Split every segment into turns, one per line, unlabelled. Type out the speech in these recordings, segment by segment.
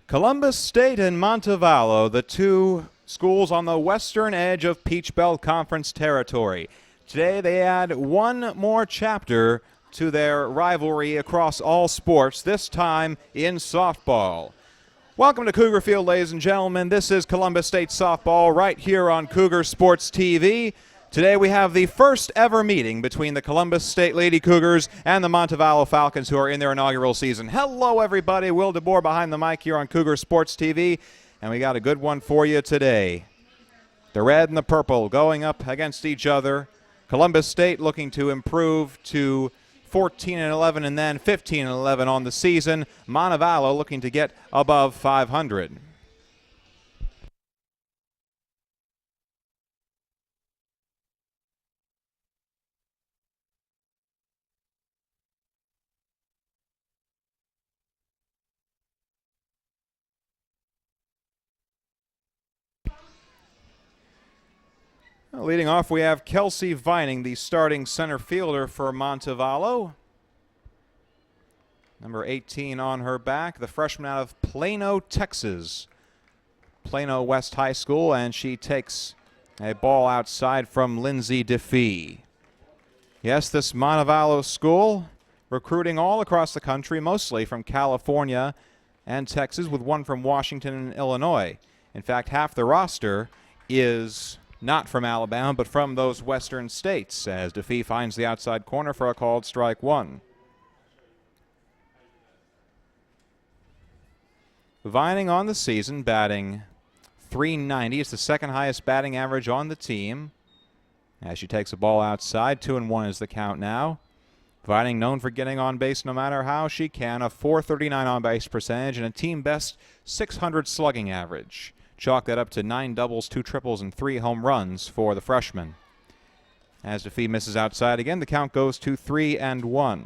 Columbus State and Montevallo, the two schools on the western edge of Peach Belt Conference territory. Today they add one more chapter to their rivalry across all sports, this time in softball. Welcome to Cougar Field, ladies and gentlemen. This is Columbus State softball right here on Cougar Sports TV. Today we have the first ever meeting between the Columbus State Lady Cougars and the Montevallo Falcons, who are in their inaugural season. Hello, everybody. Will DeBoer behind the mic here on Cougar Sports TV, and we got a good one for you today. The red and the purple going up against each other. Columbus State looking to improve to 14-11 and then 15-11 on the season. Montevallo looking to get above 500. Leading off, we have Kelsey Vining, the starting center fielder for Montevallo. Number 18 on her back, the freshman out of Plano, Texas. Plano West High School, and she takes a ball outside from Lindsay DeFee. Yes, this Montevallo school recruiting all across the country, mostly from California and Texas, with one from Washington and Illinois. In fact, half the roster is not from Alabama, but from those western states, as DeFee finds the outside corner for a called strike one. Vining on the season, batting .390. It's the second highest batting average on the team. As she takes a ball outside, 2-1 is the count now. Vining known for getting on base no matter how she can, a .439 on base percentage and a team best .600 slugging average. Chalk that up to 9 doubles, 2 triples, and 3 home runs for the freshman. As DeFee misses outside again, the count goes to 3-1.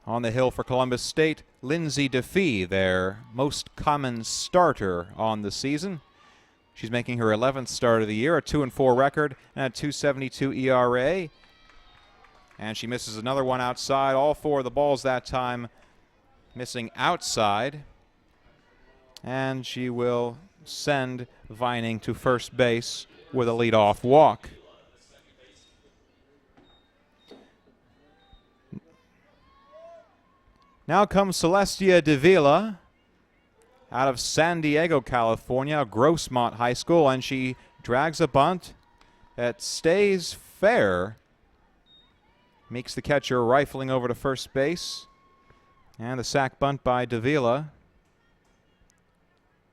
On the hill for Columbus State, Lindsay DeFee, their most common starter on the season. She's making her 11th start of the year, a 2-4 record, and a .272 ERA. And she misses another one outside. All 4 of the balls that time missing outside. And she will send Vining to first base with a leadoff walk. Now comes Celestia Davila out of San Diego, California, Grossmont High School, and she drags a bunt that stays fair. Makes the catcher rifling over to first base. And the sac bunt by Davila.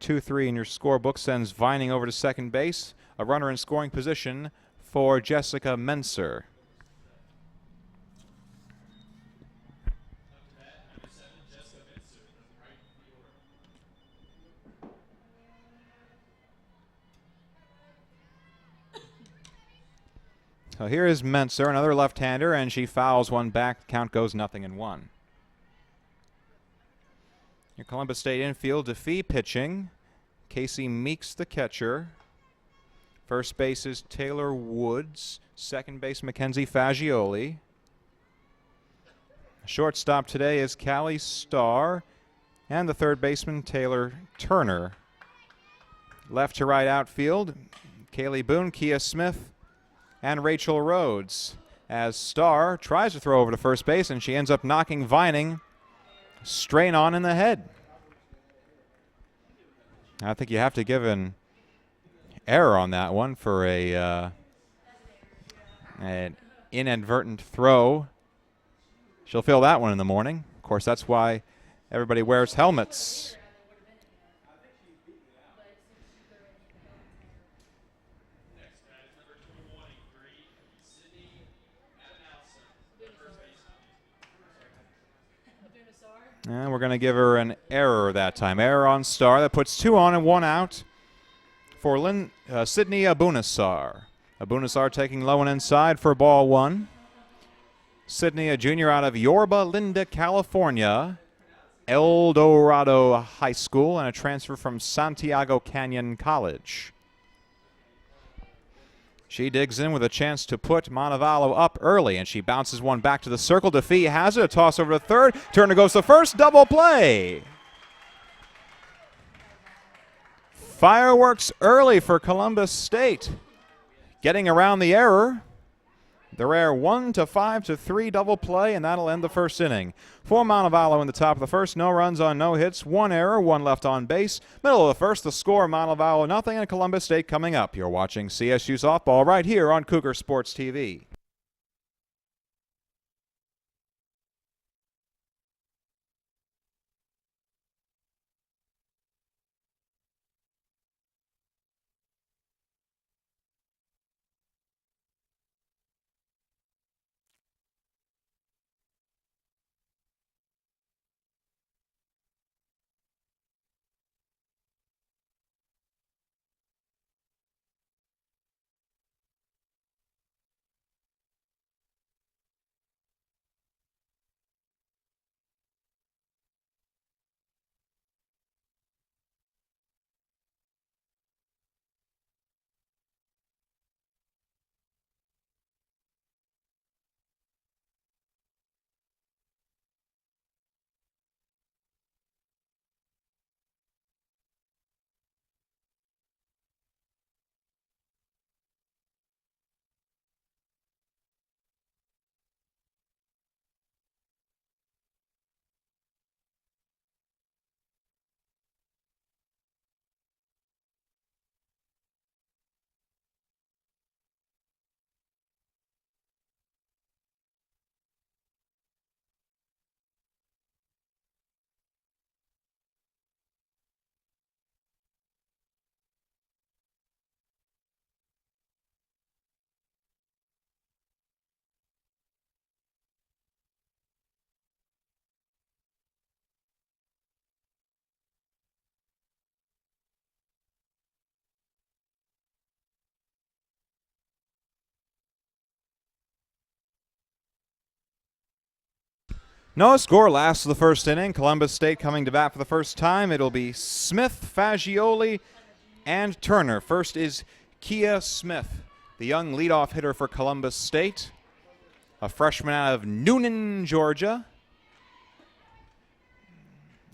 2-3 in your scorebook sends Vining over to second base. A runner in scoring position for Jessica Menser. So here is Menser, another left-hander, and she fouls one back. Count goes 0-1. Your Columbus State infield, DeFee pitching. Casey Meeks the catcher. First base is Taylor Woods. Second base, Mackenzie Fagioli. Shortstop today is Callie Starr. And the third baseman, Taylor Turner. Left to right outfield, Kaylee Boone, Kia Smith, and Rachel Rhodes. As Starr tries to throw over to first base, and she ends up knocking Vining straight on in the head. I think you have to give an error on that one for an inadvertent throw. She'll feel that one in the morning. Of course, that's why everybody wears helmets. And we're going to give her an error that time. Error on Starr. That puts 2 on and 1 out for Sydney Abunasar. Abunasar taking low and inside for ball 1. Sydney, a junior out of Yorba Linda, California. El Dorado High School, and a transfer from Santiago Canyon College. She digs in with a chance to put Montevallo up early, and she bounces one back to the circle. Defee has it. A toss over to third. Turner goes to first. Double play. Fireworks early for Columbus State. Getting around the error. The rare 1-5-3 double play, and that'll end the first inning. For Montevallo in the top of the first, no runs on no hits, one error, one left on base. Middle of the first, the score, Montevallo nothing, and Columbus State coming up. You're watching CSU Softball right here on Cougar Sports TV. No score last of the first inning. Columbus State coming to bat for the first time. It'll be Smith, Fagioli, and Turner. First is Kia Smith, the young leadoff hitter for Columbus State, a freshman out of Noonan, Georgia.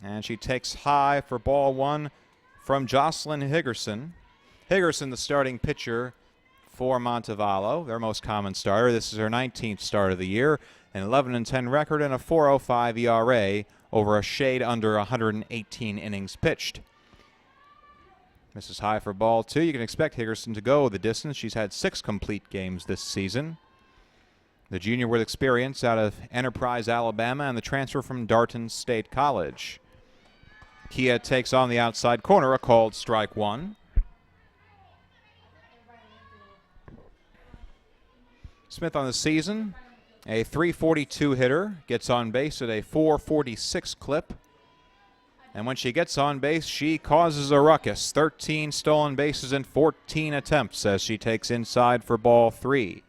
And she takes high for ball one from Jocelyn Higgerson. Higgerson, the starting pitcher for Montevallo, their most common starter. This is her 19th start of the year, an 11-10 record and a 4.05 ERA over a shade under 118 innings pitched. Misses high for ball two. You can expect Higgerson to go the distance. She's had 6 complete games this season. The junior with experience out of Enterprise, Alabama, and the transfer from Darton State College. Kia takes on the outside corner, a called strike one. Smith on the season, a .342 hitter, gets on base at a .446 clip. And when she gets on base, she causes a ruckus. 13 stolen bases in 14 attempts as she takes inside for ball three.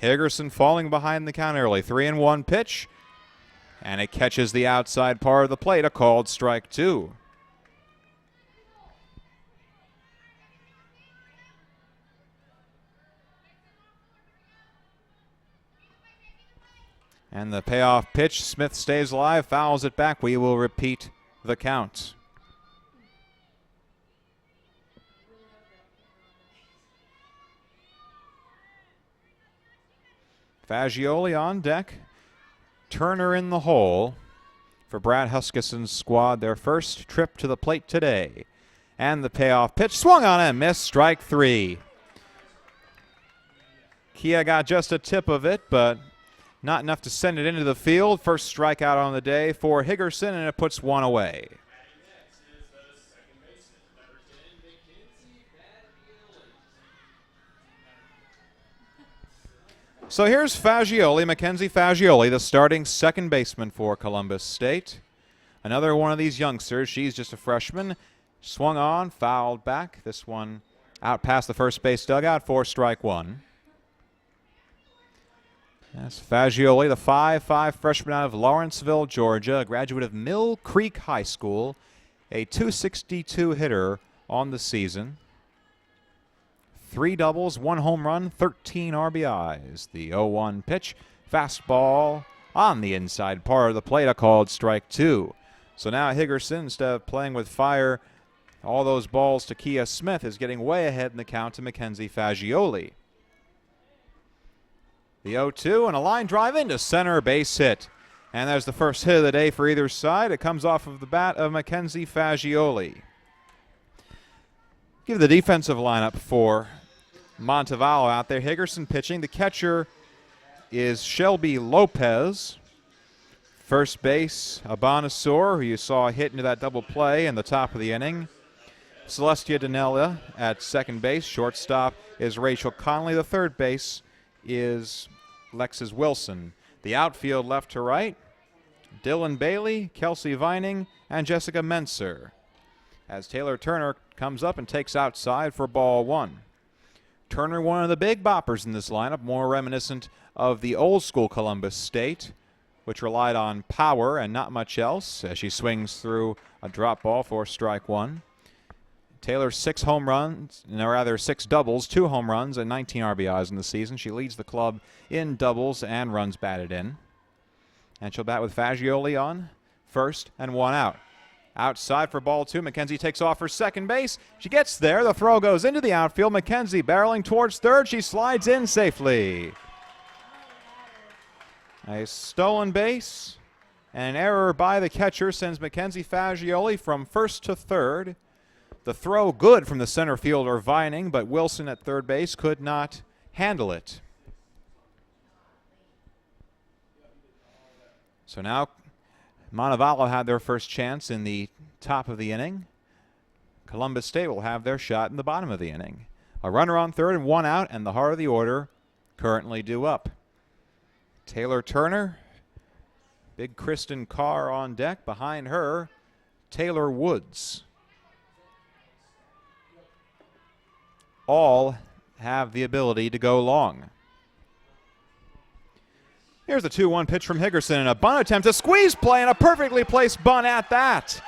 Higgerson falling behind the count early. 3-1 pitch. And it catches the outside part of the plate, a called strike two. And the payoff pitch, Smith stays alive, fouls it back. We will repeat the count. Fagioli on deck. Turner in the hole for Brad Huskisson's squad, their first trip to the plate today. And the payoff pitch, swung on and missed, strike three. Kia got just a tip of it, but not enough to send it into the field. First strikeout on the day for Higgerson, and it puts one away. So here's Fagioli, Mackenzie Fagioli, the starting second baseman for Columbus State. Another one of these youngsters. She's just a freshman. Swung on, fouled back. This one out past the first base dugout for strike one. That's Fagioli, the 5'5" freshman out of Lawrenceville, Georgia, a graduate of Mill Creek High School a .262 hitter on the season. 3 doubles, 1 home run, 13 RBIs. The 0-1 pitch, fastball on the inside part of the plate, a called strike 2. So now Higgerson, instead of playing with fire, all those balls to Kia Smith, is getting way ahead in the count to Mackenzie Fagioli. The 0-2 and a line drive into center, base hit. And there's the first hit of the day for either side. It comes off of the bat of Mackenzie Fagioli. Give the defensive lineup for Montevallo out there. Higgerson pitching. The catcher is Shelby Lopez. First base, Abanasor, who you saw hit into that double play in the top of the inning. Celestia Danella at second base. Shortstop is Rachel Conley. The third base is Lexus Wilson. The outfield left to right, Dylan Bailey, Kelsey Vining, and Jessica Menser. As Taylor Turner comes up and takes outside for ball 1. Turner, one of the big boppers in this lineup, more reminiscent of the old school Columbus State, which relied on power and not much else, as she swings through a drop ball for strike 1. Taylor 6 home runs, or rather 6 doubles, 2 home runs, and 19 RBIs in the season. She leads the club in doubles and runs batted in. And she'll bat with Fagioli on first and 1 out. Outside for ball 2, Mackenzie takes off for second base. She gets there. The throw goes into the outfield. Mackenzie barreling towards third. She slides in safely. A stolen base and an error by the catcher sends Mackenzie Fagioli from first to third. The throw good from the center fielder Vining, but Wilson at third base could not handle it. So now Montevallo had their first chance in the top of the inning. Columbus State will have their shot in the bottom of the inning. A runner on third and 1 out, and the heart of the order currently due up. Taylor Turner, big Kristen Carr on deck. Behind her, Taylor Woods. All have the ability to go long. Here's the 2-1 pitch from Higgerson, and a bunt attempt, a squeeze play, and a perfectly placed bunt at that.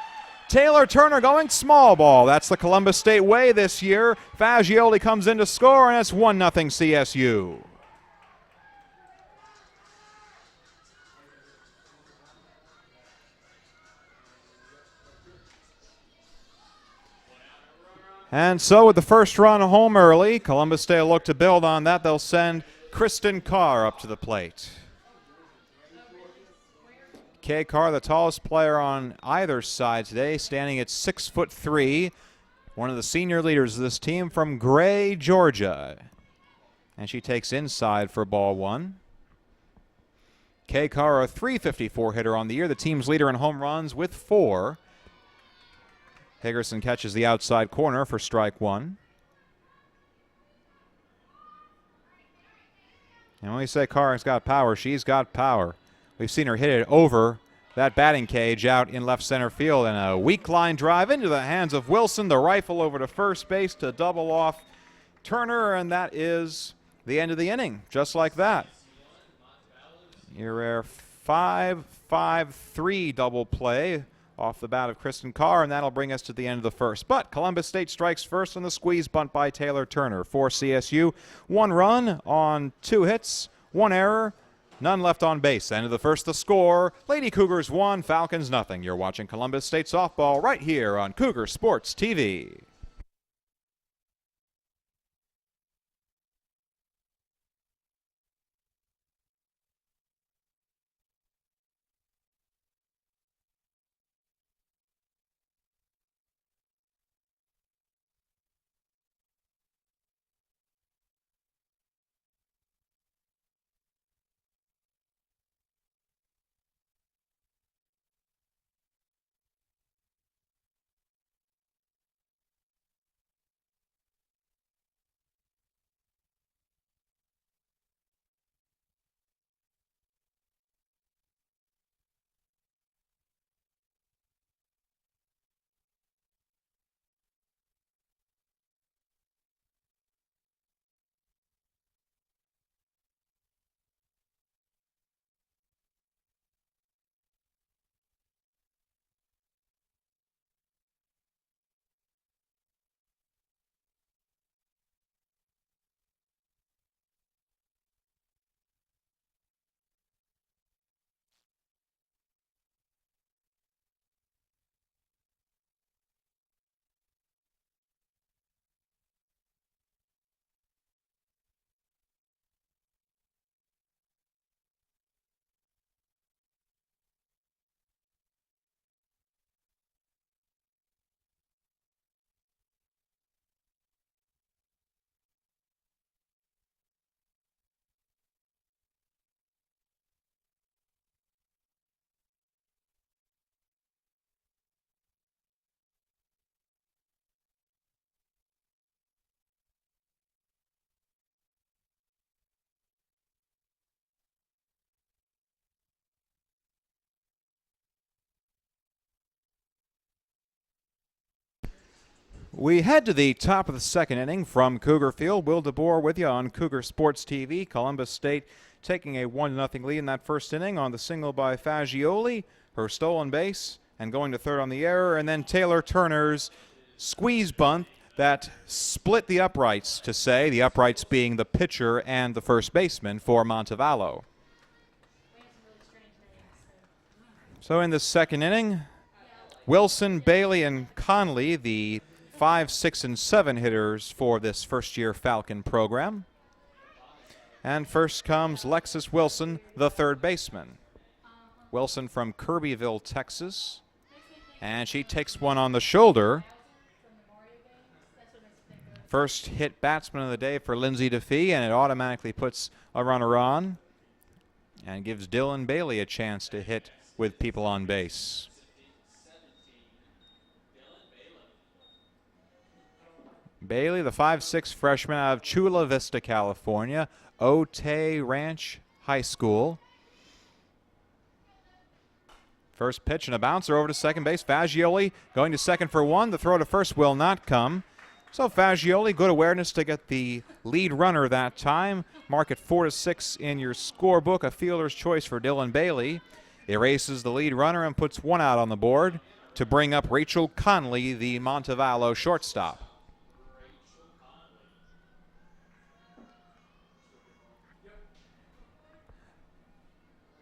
Taylor Turner going small ball. That's the Columbus State way this year. Fagioli comes in to score, and it's 1-0 CSU. And so with the first run home early, Columbus State will look to build on that. They'll send Kristen Carr up to the plate. Kay Carr, the tallest player on either side today, standing at 6'3", one of the senior leaders of this team from Gray, Georgia. And she takes inside for ball 1. Kay Carr, a .354 hitter on the year, the team's leader in home runs with 4. Higgerson catches the outside corner for strike 1. And when we say Carr's got power, she's got power. We've seen her hit it over that batting cage out in left center field, and a weak line drive into the hands of Wilson. The rifle over to first base to double off Turner, and that is the end of the inning, just like that. Your 5-5-3 double play off the bat of Kristen Carr, and that'll bring us to the end of the first. But Columbus State strikes first on the squeeze bunt by Taylor Turner for CSU. 1 run on 2 hits, 1 error, none left on base. End of the first, the score, Lady Cougars 1, Falcons nothing. You're watching Columbus State softball right here on Cougar Sports TV. We head to the top of the second inning from Cougar Field. Will DeBoer with you on Cougar Sports TV. Columbus State taking a 1-0 lead in that first inning on the single by Fagioli, her stolen base, and going to third on the error, and then Taylor Turner's squeeze bunt that split the uprights, to say, the uprights being the pitcher and the first baseman for Montevallo. So in the second inning, Wilson, Bailey, and Conley, the 5, 6, and 7 hitters for this first-year Falcon program. And first comes Lexus Wilson, the third baseman. Wilson from Kirbyville, Texas. And she takes one on the shoulder. First hit batsman of the day for Lindsay DeFee, and it automatically puts a runner on and gives Dylan Bailey a chance to hit with people on base. Bailey, the 5'6" freshman out of Chula Vista, California, Otay Ranch High School. First pitch and a bouncer over to second base. Fagioli going to second for one. The throw to first will not come. So Fagioli, good awareness to get the lead runner that time. Mark it 4-6 in your scorebook. A fielder's choice for Dylan Bailey. Erases the lead runner and puts one out on the board to bring up Rachel Conley, the Montevallo shortstop.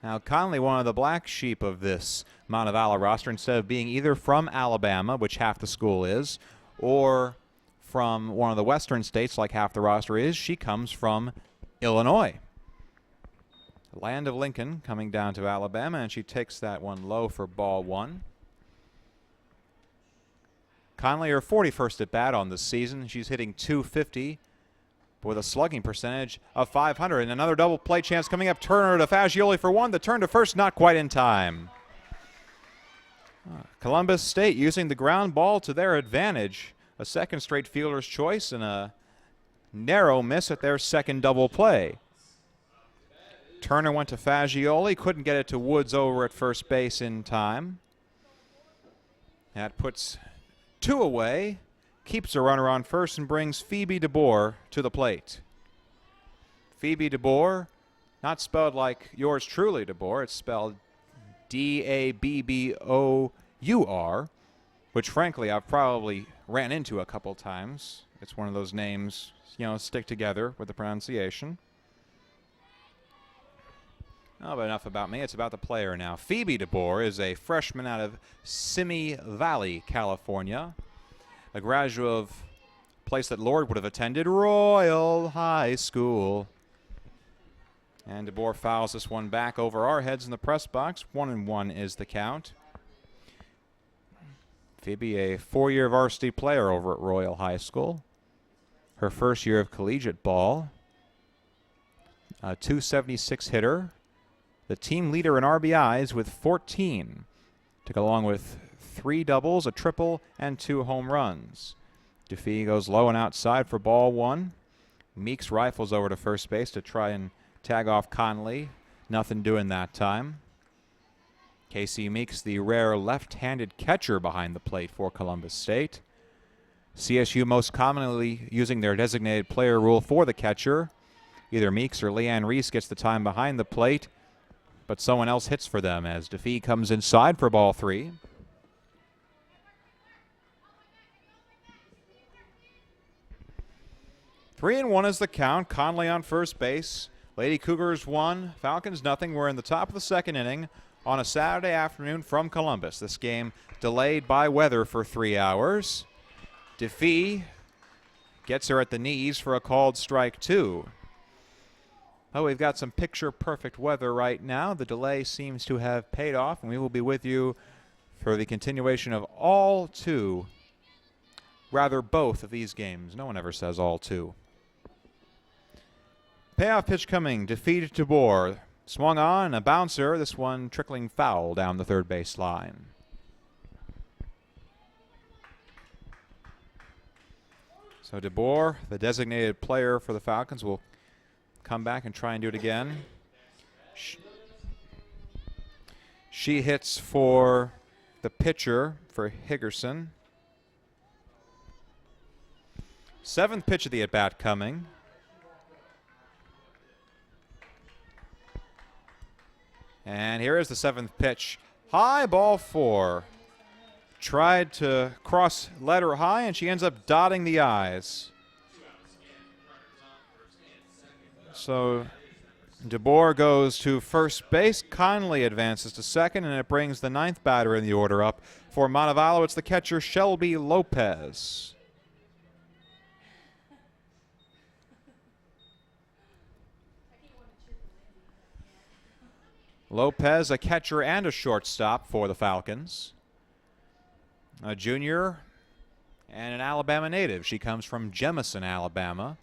Now, Conley, one of the black sheep of this Montevallo roster, instead of being either from Alabama, which half the school is, or from one of the western states, like half the roster is, she comes from Illinois. Land of Lincoln coming down to Alabama, and she takes that one low for ball one. Conley, her 41st at bat on the season. She's hitting .250. with a slugging percentage of .500. And another double play chance coming up. Turner to Fagioli for one. The turn to first not quite in time. Columbus State using the ground ball to their advantage. A second straight fielder's choice and a narrow miss at their second double play. Turner went to Fagioli. Couldn't get it to Woods over at first base in time. That puts two away. Keeps a runner on first and brings Phoebe DeBoer to the plate. Phoebe DeBoer, not spelled like yours truly, DeBoer. It's spelled D-A-B-B-O-U-R, which frankly I've probably ran into a couple times. It's one of those names, you know, stick together with the pronunciation. Oh, but enough about me. It's about the player now. Phoebe DeBoer is a freshman out of Simi Valley, California. A graduate of a place that Lord would have attended, Royal High School. And DeBoer fouls this one back over our heads in the press box. 1-1 is the count. Phoebe, a four-year varsity player over at Royal High School. Her first year of collegiate ball. A .276 hitter. The team leader in RBIs with 14. To go along with 3 doubles, a triple, and 2 home runs. DeFee goes low and outside for ball one. Meeks rifles over to first base to try and tag off Conley. Nothing doing that time. Casey Meeks, the rare left-handed catcher behind the plate for Columbus State. CSU most commonly using their designated player rule for the catcher. Either Meeks or Leanne Reese gets the time behind the plate, but someone else hits for them as DeFee comes inside for ball 3. Three and 1 is the count. Conley on first base. Lady Cougars 1, Falcons nothing. We're in the top of the second inning on a Saturday afternoon from Columbus. This game delayed by weather for 3 hours. DeFee gets her at the knees for a called strike 2. Oh, we've got some picture-perfect weather right now. The delay seems to have paid off, and we will be with you for the continuation of all 2, rather both of these games. No one ever says all 2. Payoff pitch coming. Defeated DeBoer. Swung on, a bouncer. This one trickling foul down the third base line. So DeBoer, the designated player for the Falcons, will come back and try and do it again. She hits for the pitcher for Higgerson. Seventh pitch of the at-bat coming. And here is the seventh pitch. High, ball 4. Tried to cross letter high, and she ends up dotting the I's. So DeBoer goes to first base. Conley advances to second, and it brings the ninth batter in the order up. For Montevallo, it's the catcher Shelby Lopez. Lopez, a catcher and a shortstop for the Falcons. A junior and an Alabama native. She comes from Jemison, Alabama.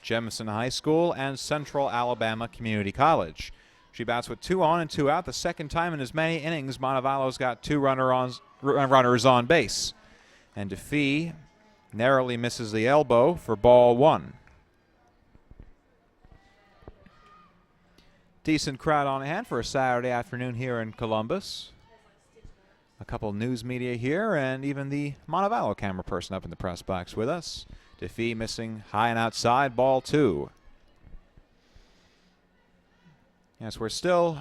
Jemison High School and Central Alabama Community College. She bats with 2 on and 2 out. The second time in as many innings, Montevallo's got 2 runners on base. And DeFee narrowly misses the elbow for ball 1. Decent crowd on hand for a Saturday afternoon here in Columbus. A couple news media here, and even the Montevallo camera person up in the press box with us. DeFee missing high and outside, ball 2. Yes, we're still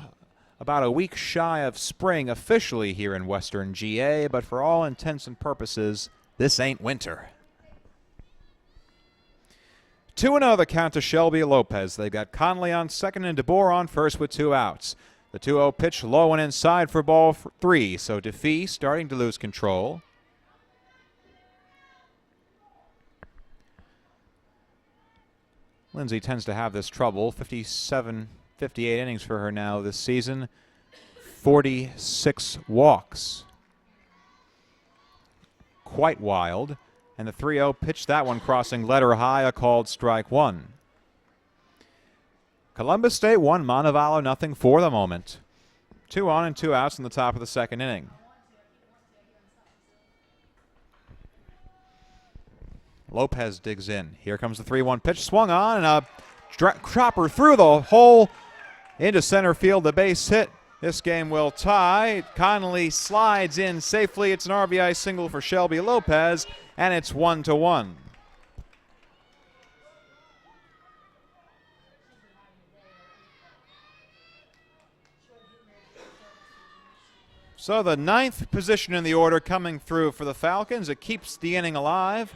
about a week shy of spring officially here in Western GA, but for all intents and purposes, this ain't winter. 2-0 the count to Shelby Lopez. They've got Conley on second and DeBoer on first with 2 outs. The 2-0 pitch low and inside for ball 3, so DeFee starting to lose control. Lindsay tends to have this trouble. 57, 58 innings for her now this season. 46 walks. Quite wild. And the 3-0 pitch, that one crossing letter high, a called strike 1. Columbus State 1, Montevallo nothing for the moment. 2 on and 2 outs in the top of the second inning. Lopez digs in. Here comes the 3-1 pitch. Swung on, and a chopper through the hole into center field. The base hit. This game will tie. Connolly slides in safely. It's an RBI single for Shelby Lopez, and it's 1-1. So the 9th position in the order coming through for the Falcons. It keeps the inning alive,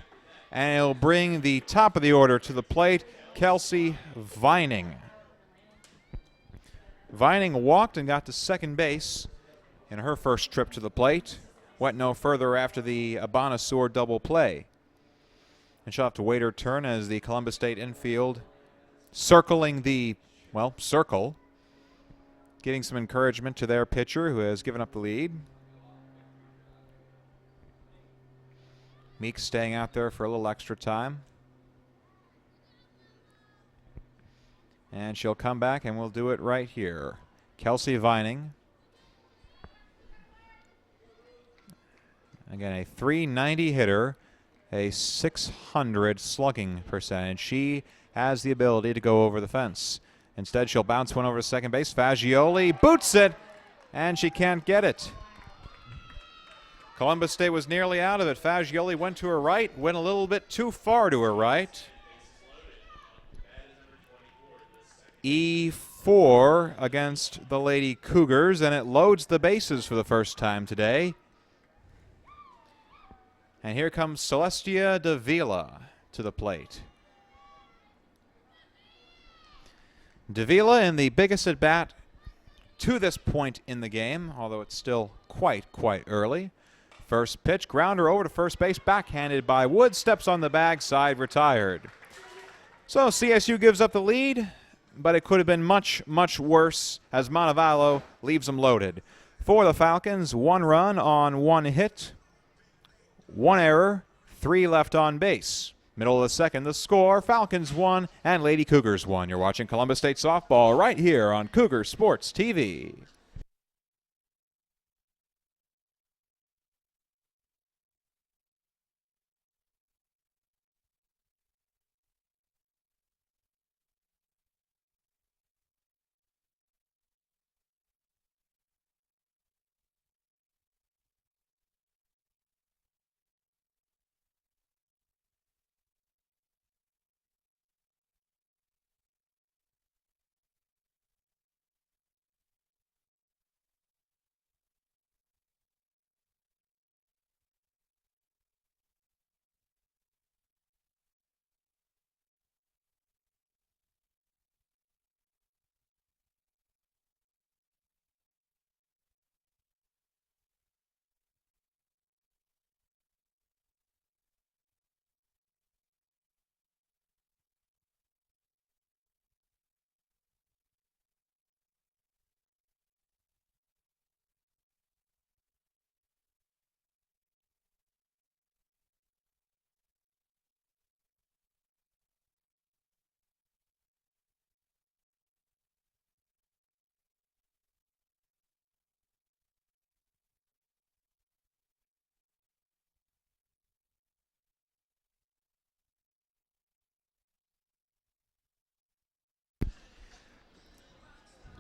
and it'll bring the top of the order to the plate, Kelsey Vining. Vining walked and got to second base in her first trip to the plate. Went no further after the Abanasur double play. And she'll have to wait her turn as the Columbus State infield circling the, well, circle. Giving some encouragement to their pitcher who has given up the lead. Meeks staying out there for a little extra time. And she'll come back, and we'll do it right here. Kelsey Vining. Again, a .390 hitter, a .600 slugging percentage. She has the ability to go over the fence. Instead, she'll bounce one over to second base. Fagioli boots it, and she can't get it. Columbus State was nearly out of it. Fagioli went to her right, went a little bit too far to her right. E4 against the Lady Cougars, and it loads the bases for the first time today. And here comes Celestia Davila to the plate. Davila in the biggest at bat to this point in the game, although it's still quite early. First pitch, grounder over to first base, backhanded by Wood, steps on the bag, side retired. So CSU gives up the lead, but it could have been much worse as Montevallo leaves them loaded. For the Falcons, 1 run on 1 hit, 1 error, 3 left on base. Middle of the second, the score, Falcons 1 and Lady Cougars 1. You're watching Columbus State Softball right here on Cougar Sports TV.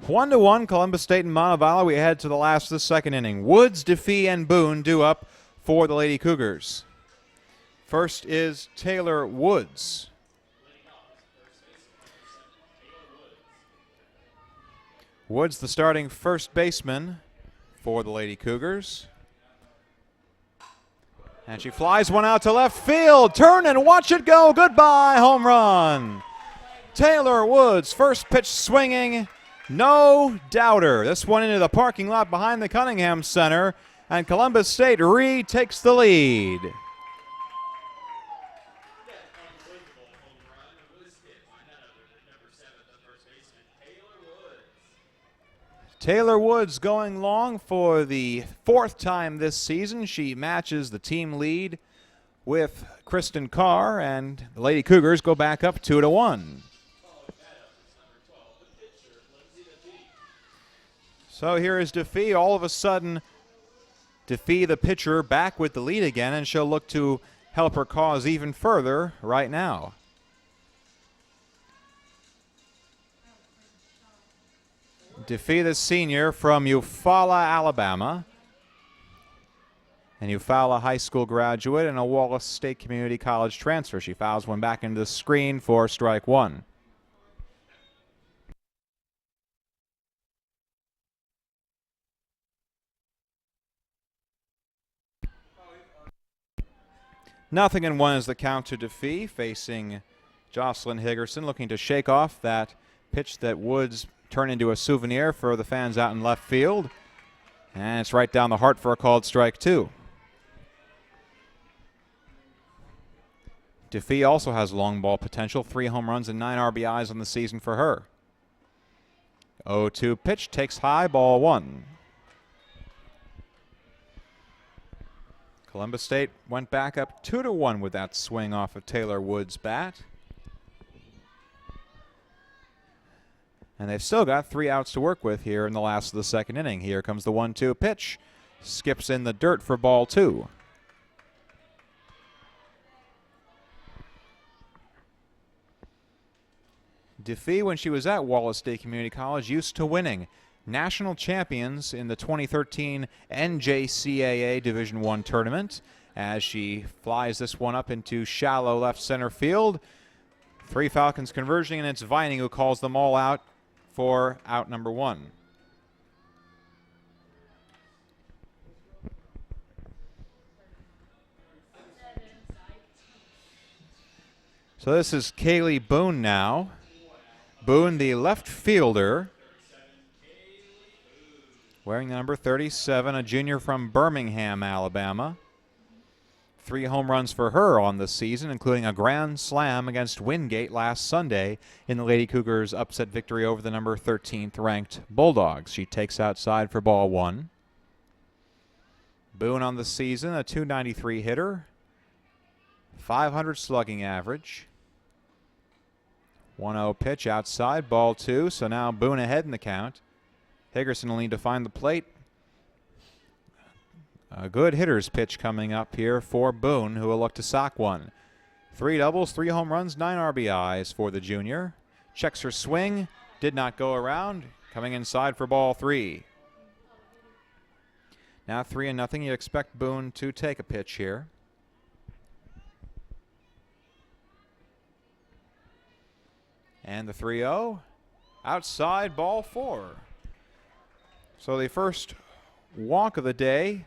1-1, Columbus State and Montevallo. We head to the last of the second inning. Woods, DeFee, and Boone due up for the Lady Cougars. First is Taylor Woods. Woods, the starting first baseman for the Lady Cougars. And she flies one out to left field. Turn and watch it go. Goodbye, home run. Taylor Woods, first pitch swinging. No doubter. This one into the parking lot behind the Cunningham Center, and Columbus State retakes the lead. Taylor Woods going long for the fourth time this season. She matches the team lead with Kristen Carr, and the Lady Cougars go back up 2-1. So here is DeFee. All of a sudden, DeFee, the pitcher, back with the lead again, and she'll look to help her cause even further right now. DeFee, the senior from Eufaula, Alabama, and Eufaula High School graduate and a Wallace State Community College transfer. She fouls one back into the screen for strike one. Nothing in one is the count to DeFee, facing Jocelyn Higgerson, looking to shake off that pitch that Woods turned into a souvenir for the fans out in left field. And it's right down the heart for a called strike two. DeFee also has long ball potential, 3 home runs and 9 RBIs on the season for her. 0-2 pitch, takes high, ball one. Columbus State went back up 2-1 with that swing off of Taylor Woods' bat. And they've still got 3 outs to work with here in the last of the second inning. Here comes the 1-2 pitch. Skips in the dirt for ball two. DeFee, when she was at Wallace State Community College, used to winning. National champions in the 2013 NJCAA Division I tournament, as she flies this one up into shallow left center field. 3 Falcons converging, and it's Vining who calls them all out for out number 1. So this is Kaylee Boone now. Boone, the left fielder, wearing the number 37, a junior from Birmingham, Alabama. 3 home runs for her on the season, including a grand slam against Wingate last Sunday in the Lady Cougars' upset victory over the number 13th ranked Bulldogs. She takes outside for ball one. Boone on the season, a .293 hitter, 500 slugging average. 1-0 pitch outside, ball two, so now Boone ahead in the count. Higgerson will need to find the plate. A good hitter's pitch coming up here for Boone, who will look to sock one. 3 doubles, 3 home runs, 9 RBIs for the junior. Checks her swing, did not go around, coming inside for ball 3. Now 3-0, you expect Boone to take a pitch here. And the 3-0, outside, ball 4. So the first walk of the day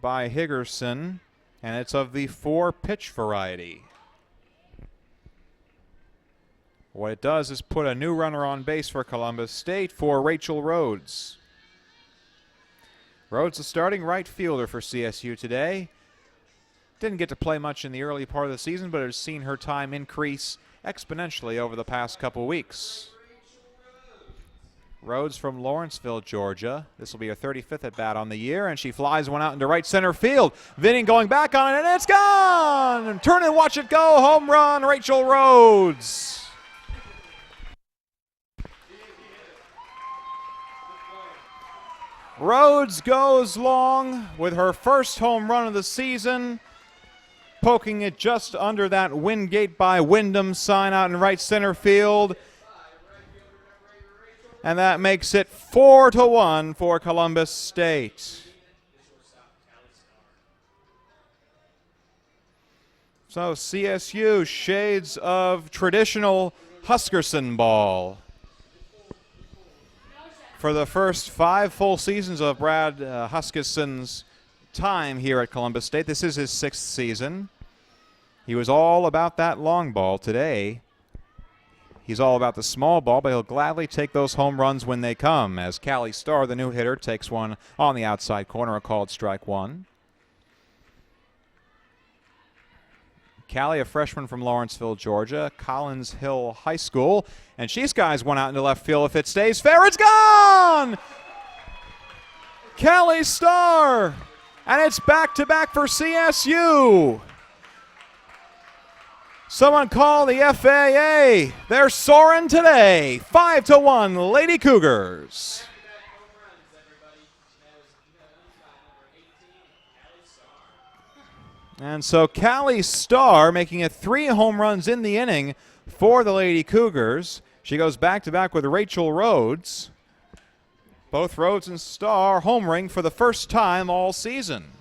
by Higgerson, and it's of the 4-pitch variety. What it does is put a new runner on base for Columbus State for Rachel Rhodes. Rhodes, the starting right fielder for CSU today. Didn't get to play much in the early part of the season, but has seen her time increase exponentially over the past couple weeks. Rhodes from Lawrenceville, Georgia. This will be her 35th at bat on the year, and she flies one out into right center field. Vinning going back on it, and it's gone! Turn and watch it go. Home run, Rachel Rhodes. Rhodes goes long with her first home run of the season, poking it just under that Wingate by Wyndham sign out in right center field. And that makes it 4-1 for Columbus State. So CSU, shades of traditional Huskerson ball. For the first 5 full seasons of Brad Huskisson's time here at Columbus State, this is his 6th season. He was all about that long ball. Today, he's all about the small ball, but he'll gladly take those home runs when they come, as Callie Starr, the new hitter, takes one on the outside corner, a called strike 1. Callie, a freshman from Lawrenceville, Georgia, Collins Hill High School, and she skies one out into left field. If it stays fair, it's gone! Callie Starr, and it's back-to-back for CSU. Someone call the FAA. They're soaring today. 5-1, Lady Cougars. And so Callie Starr making it 3 home runs in the inning for the Lady Cougars. She goes back-to-back with Rachel Rhodes. Both Rhodes and Starr homering for the first time all season.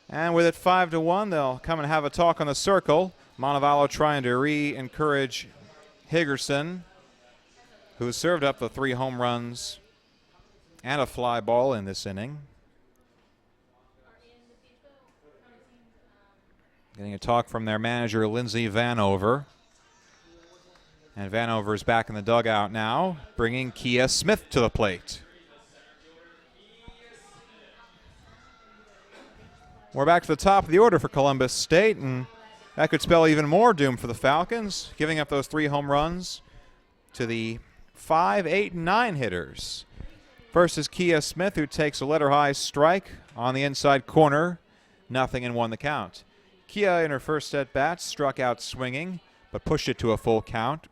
And with it 5-1, they'll come and have a talk on the circle. Montevallo trying to re-encourage Higgerson, who served up the 3 home runs and a fly ball in this inning. Getting a talk from their manager, Lindsay Vanover. And Vanover is back in the dugout now, bringing Kia Smith to the plate. We're back to the top of the order for Columbus State, and that could spell even more doom for the Falcons, giving up those 3 home runs to the 5, 8, and 9 hitters. First is Kia Smith, who takes a letter-high strike on the inside corner. 0-1 the count. Kia, in her first at-bat, struck out swinging, but pushed it to a full count.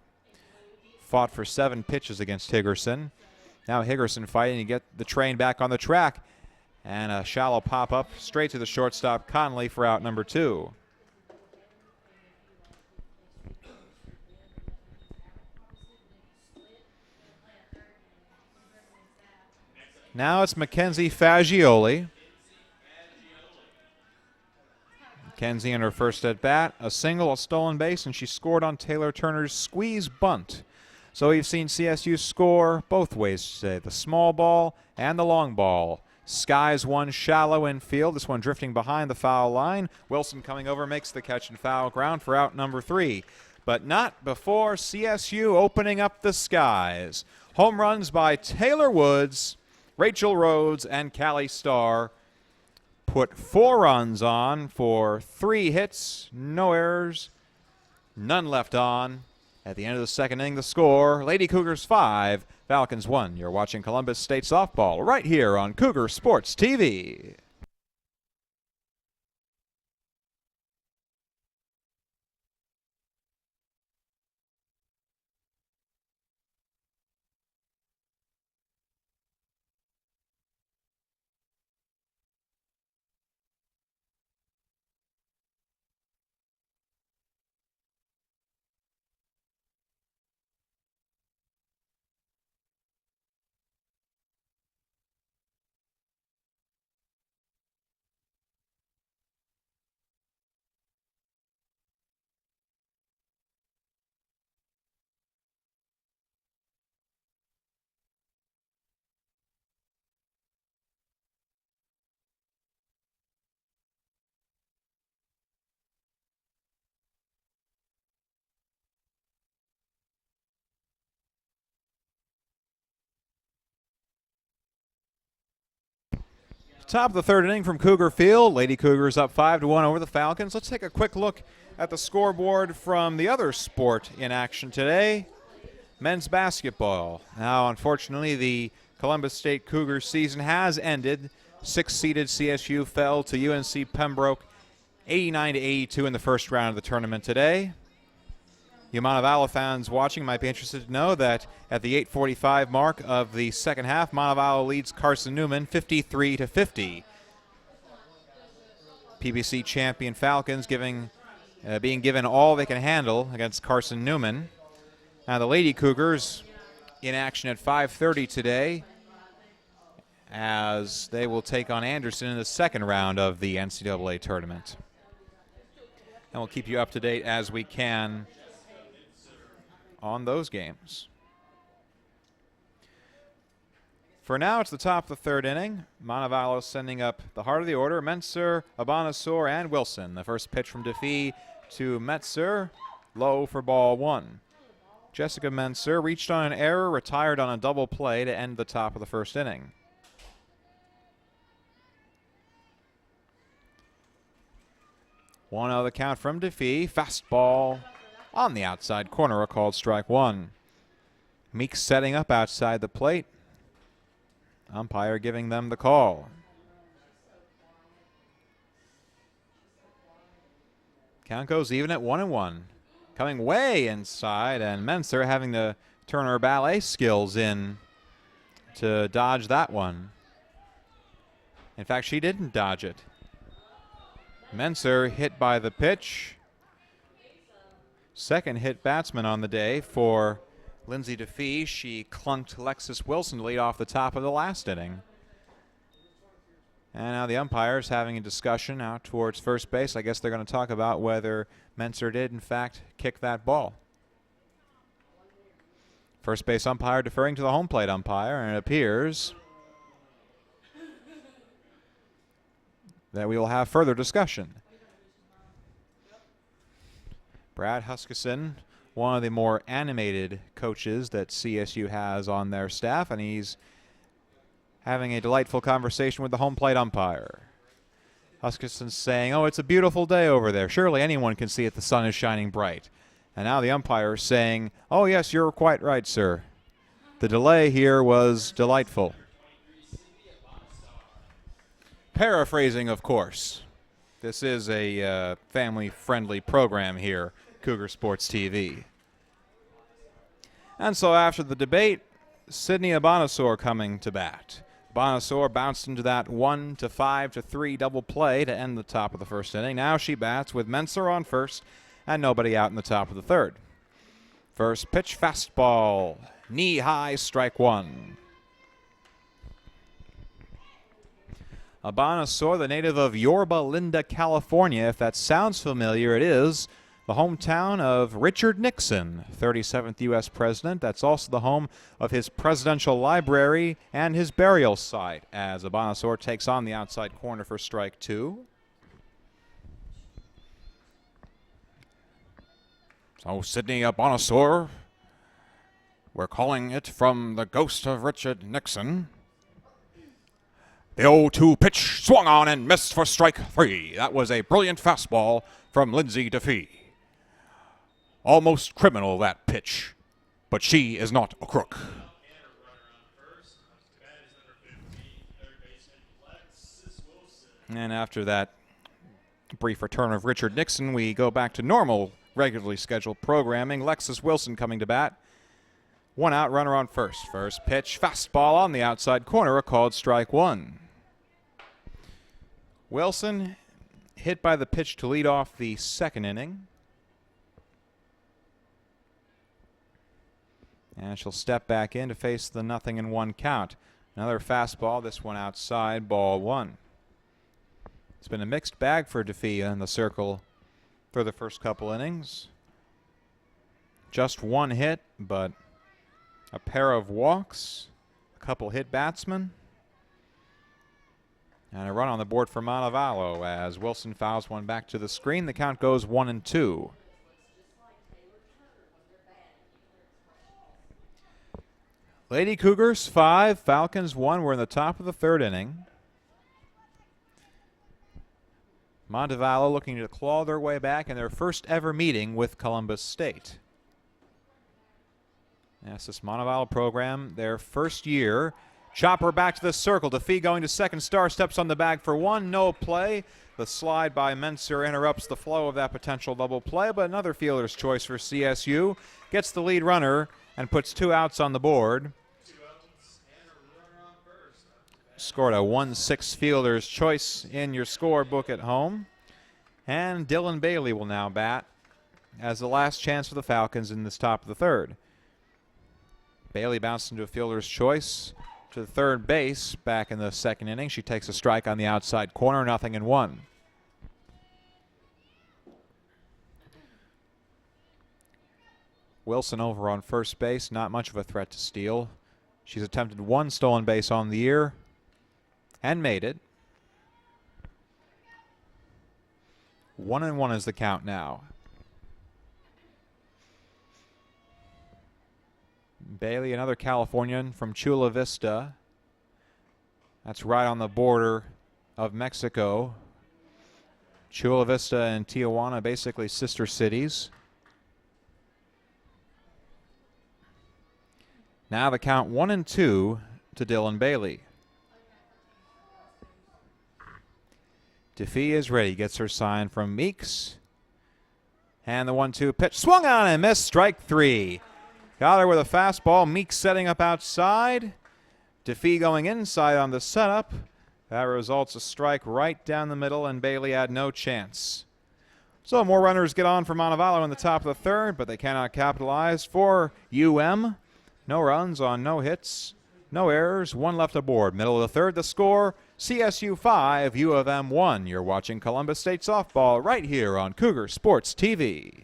Fought for 7 pitches against Higgerson. Now Higgerson fighting to get the train back on the track. And a shallow pop-up straight to the shortstop, Conley, for out number 2. Now it's Mackenzie Fagioli. Mackenzie in her first at-bat, a single, a stolen base, and she scored on Taylor Turner's squeeze bunt. So we've seen CSU score both ways today, the small ball and the long ball. Skies one shallow infield, this one drifting behind the foul line. Wilson coming over makes the catch and foul ground for out number 3. But not before CSU opening up the skies. Home runs by Taylor Woods, Rachel Rhodes, and Callie Starr put 4 runs on for 3 hits, no errors, none left on. At the end of the second inning, the score, Lady Cougars 5, Falcons 1. You're watching Columbus State Softball right here on Cougar Sports TV. Top of the third inning from Cougar Field. Lady Cougars up 5-1 over the Falcons. Let's take a quick look at the scoreboard from the other sport in action today, men's basketball. Now, unfortunately, the Columbus State Cougars season has ended. 6-seeded CSU fell to UNC Pembroke 89-82 in the first round of the tournament today. You Montevallo fans watching might be interested to know that at the 8:45 mark of the second half, Montevallo leads Carson Newman 53-50. PBC champion Falcons giving being given all they can handle against Carson Newman. Now the Lady Cougars in action at 5:30 today, as they will take on Anderson in the second round of the NCAA tournament. And we'll keep you up to date as we can on those games. For now, it's the top of the third inning. Montevallo sending up the heart of the order: Mentzer, Abanasor, and Wilson. The first pitch from Defee to Mentzer, low for ball one. Jessica Mentzer reached on an error, retired on a double play to end the top of the first inning. One out of the count from Defee. Fastball on the outside corner, a called strike one. Meeks setting up outside the plate. Umpire giving them the call. Count goes even at 1-1. Coming way inside, and Mentzer having to turn her ballet skills in to dodge that one. In fact, she didn't dodge it. Mentzer hit by the pitch. Second hit batsman on the day for Lindsay Defee. She clunked Lexus Wilson to lead off the top of the last inning. And now the umpires having a discussion out towards first base. I guess they're going to talk about whether Mentzer did, in fact, kick that ball. First base umpire deferring to the home plate umpire, and it appears that we will have further discussion. Brad Huskisson, one of the more animated coaches that CSU has on their staff, and he's having a delightful conversation with the home plate umpire. Huskisson's saying, "Oh, it's a beautiful day over there. Surely anyone can see it. The sun is shining bright." And now the umpire is saying, "Oh, yes, you're quite right, sir. The delay here was delightful." Paraphrasing, of course. This is a family-friendly program here, Cougar Sports TV. And so after the debate, Sydney Abanasor coming to bat. Abanasor bounced into that 1-5-3 double play to end the top of the first inning. Now she bats with Mentzer on first and nobody out in the top of the third. First pitch, fastball, knee-high, strike one. Abanasor, the native of Yorba Linda, California. If that sounds familiar, it is the hometown of Richard Nixon, 37th U.S. President. That's also the home of his presidential library and his burial site, as Abanasor takes on the outside corner for strike two. So Sydney Abanasor, we're calling it from the ghost of Richard Nixon. The 0-2 pitch swung on and missed for strike three. That was a brilliant fastball from Lindsay Defee. Almost criminal, that pitch, but she is not a crook. And after that brief return of Richard Nixon, we go back to normal, regularly scheduled programming. Lexus Wilson coming to bat. One out, runner on first. First pitch, fastball on the outside corner, a called strike one. Wilson hit by the pitch to lead off the second inning. And she'll step back in to face the 0-1 count. Another fastball, this one outside, ball one. It's been a mixed bag for Defee in the circle for the first couple innings. Just one hit, but a pair of walks, a couple hit batsmen, and a run on the board for Montevallo as Wilson fouls one back to the screen. The count goes 1-2. Lady Cougars 5, Falcons 1. We're in the top of the third inning. Montevallo looking to claw their way back in their first ever meeting with Columbus State. Yes, this Montevallo program, their first year. Chopper back to the circle. Defee going to second. Star steps on the bag for one. No play. The slide by Mentzer interrupts the flow of that potential double play, but another fielder's choice for CSU. Gets the lead runner and puts two outs on the board. Scored a 1-6 fielder's choice in your scorebook at home. And Dylan Bailey will now bat as the last chance for the Falcons in this top of the third. Bailey bounced into a fielder's choice to the third base back in the second inning. She takes a strike on the outside corner, 0-1. Wilson over on first base, not much of a threat to steal. She's attempted one stolen base on the year and made it. 1-1 is the count now. Bailey, another Californian from Chula Vista. That's right on the border of Mexico. Chula Vista and Tijuana, basically sister cities. Now the count 1-2 to Dylan Bailey. DeFee is ready, gets her sign from Meeks. And the 1-2 pitch, swung on and missed, strike three. Got her with a fastball, Meeks setting up outside. DeFee going inside on the setup. That results a strike right down the middle, and Bailey had no chance. So more runners get on for Montevallo in the top of the third, but they cannot capitalize for UM. No runs on no hits, no errors, one left aboard. Middle of the third, the score, CSU 5, U of M 1. You're watching Columbus State Softball right here on Cougar Sports TV.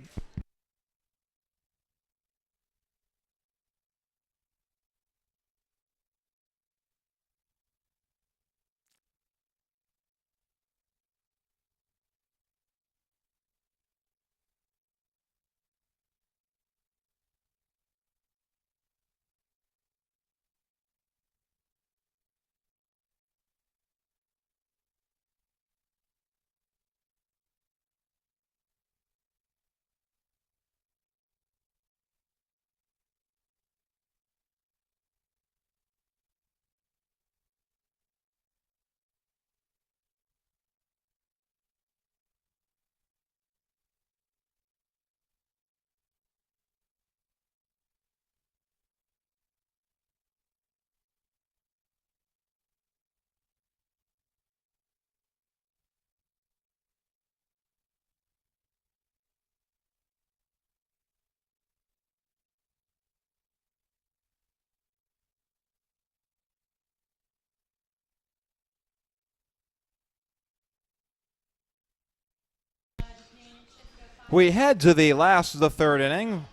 We head to the last of the third inning.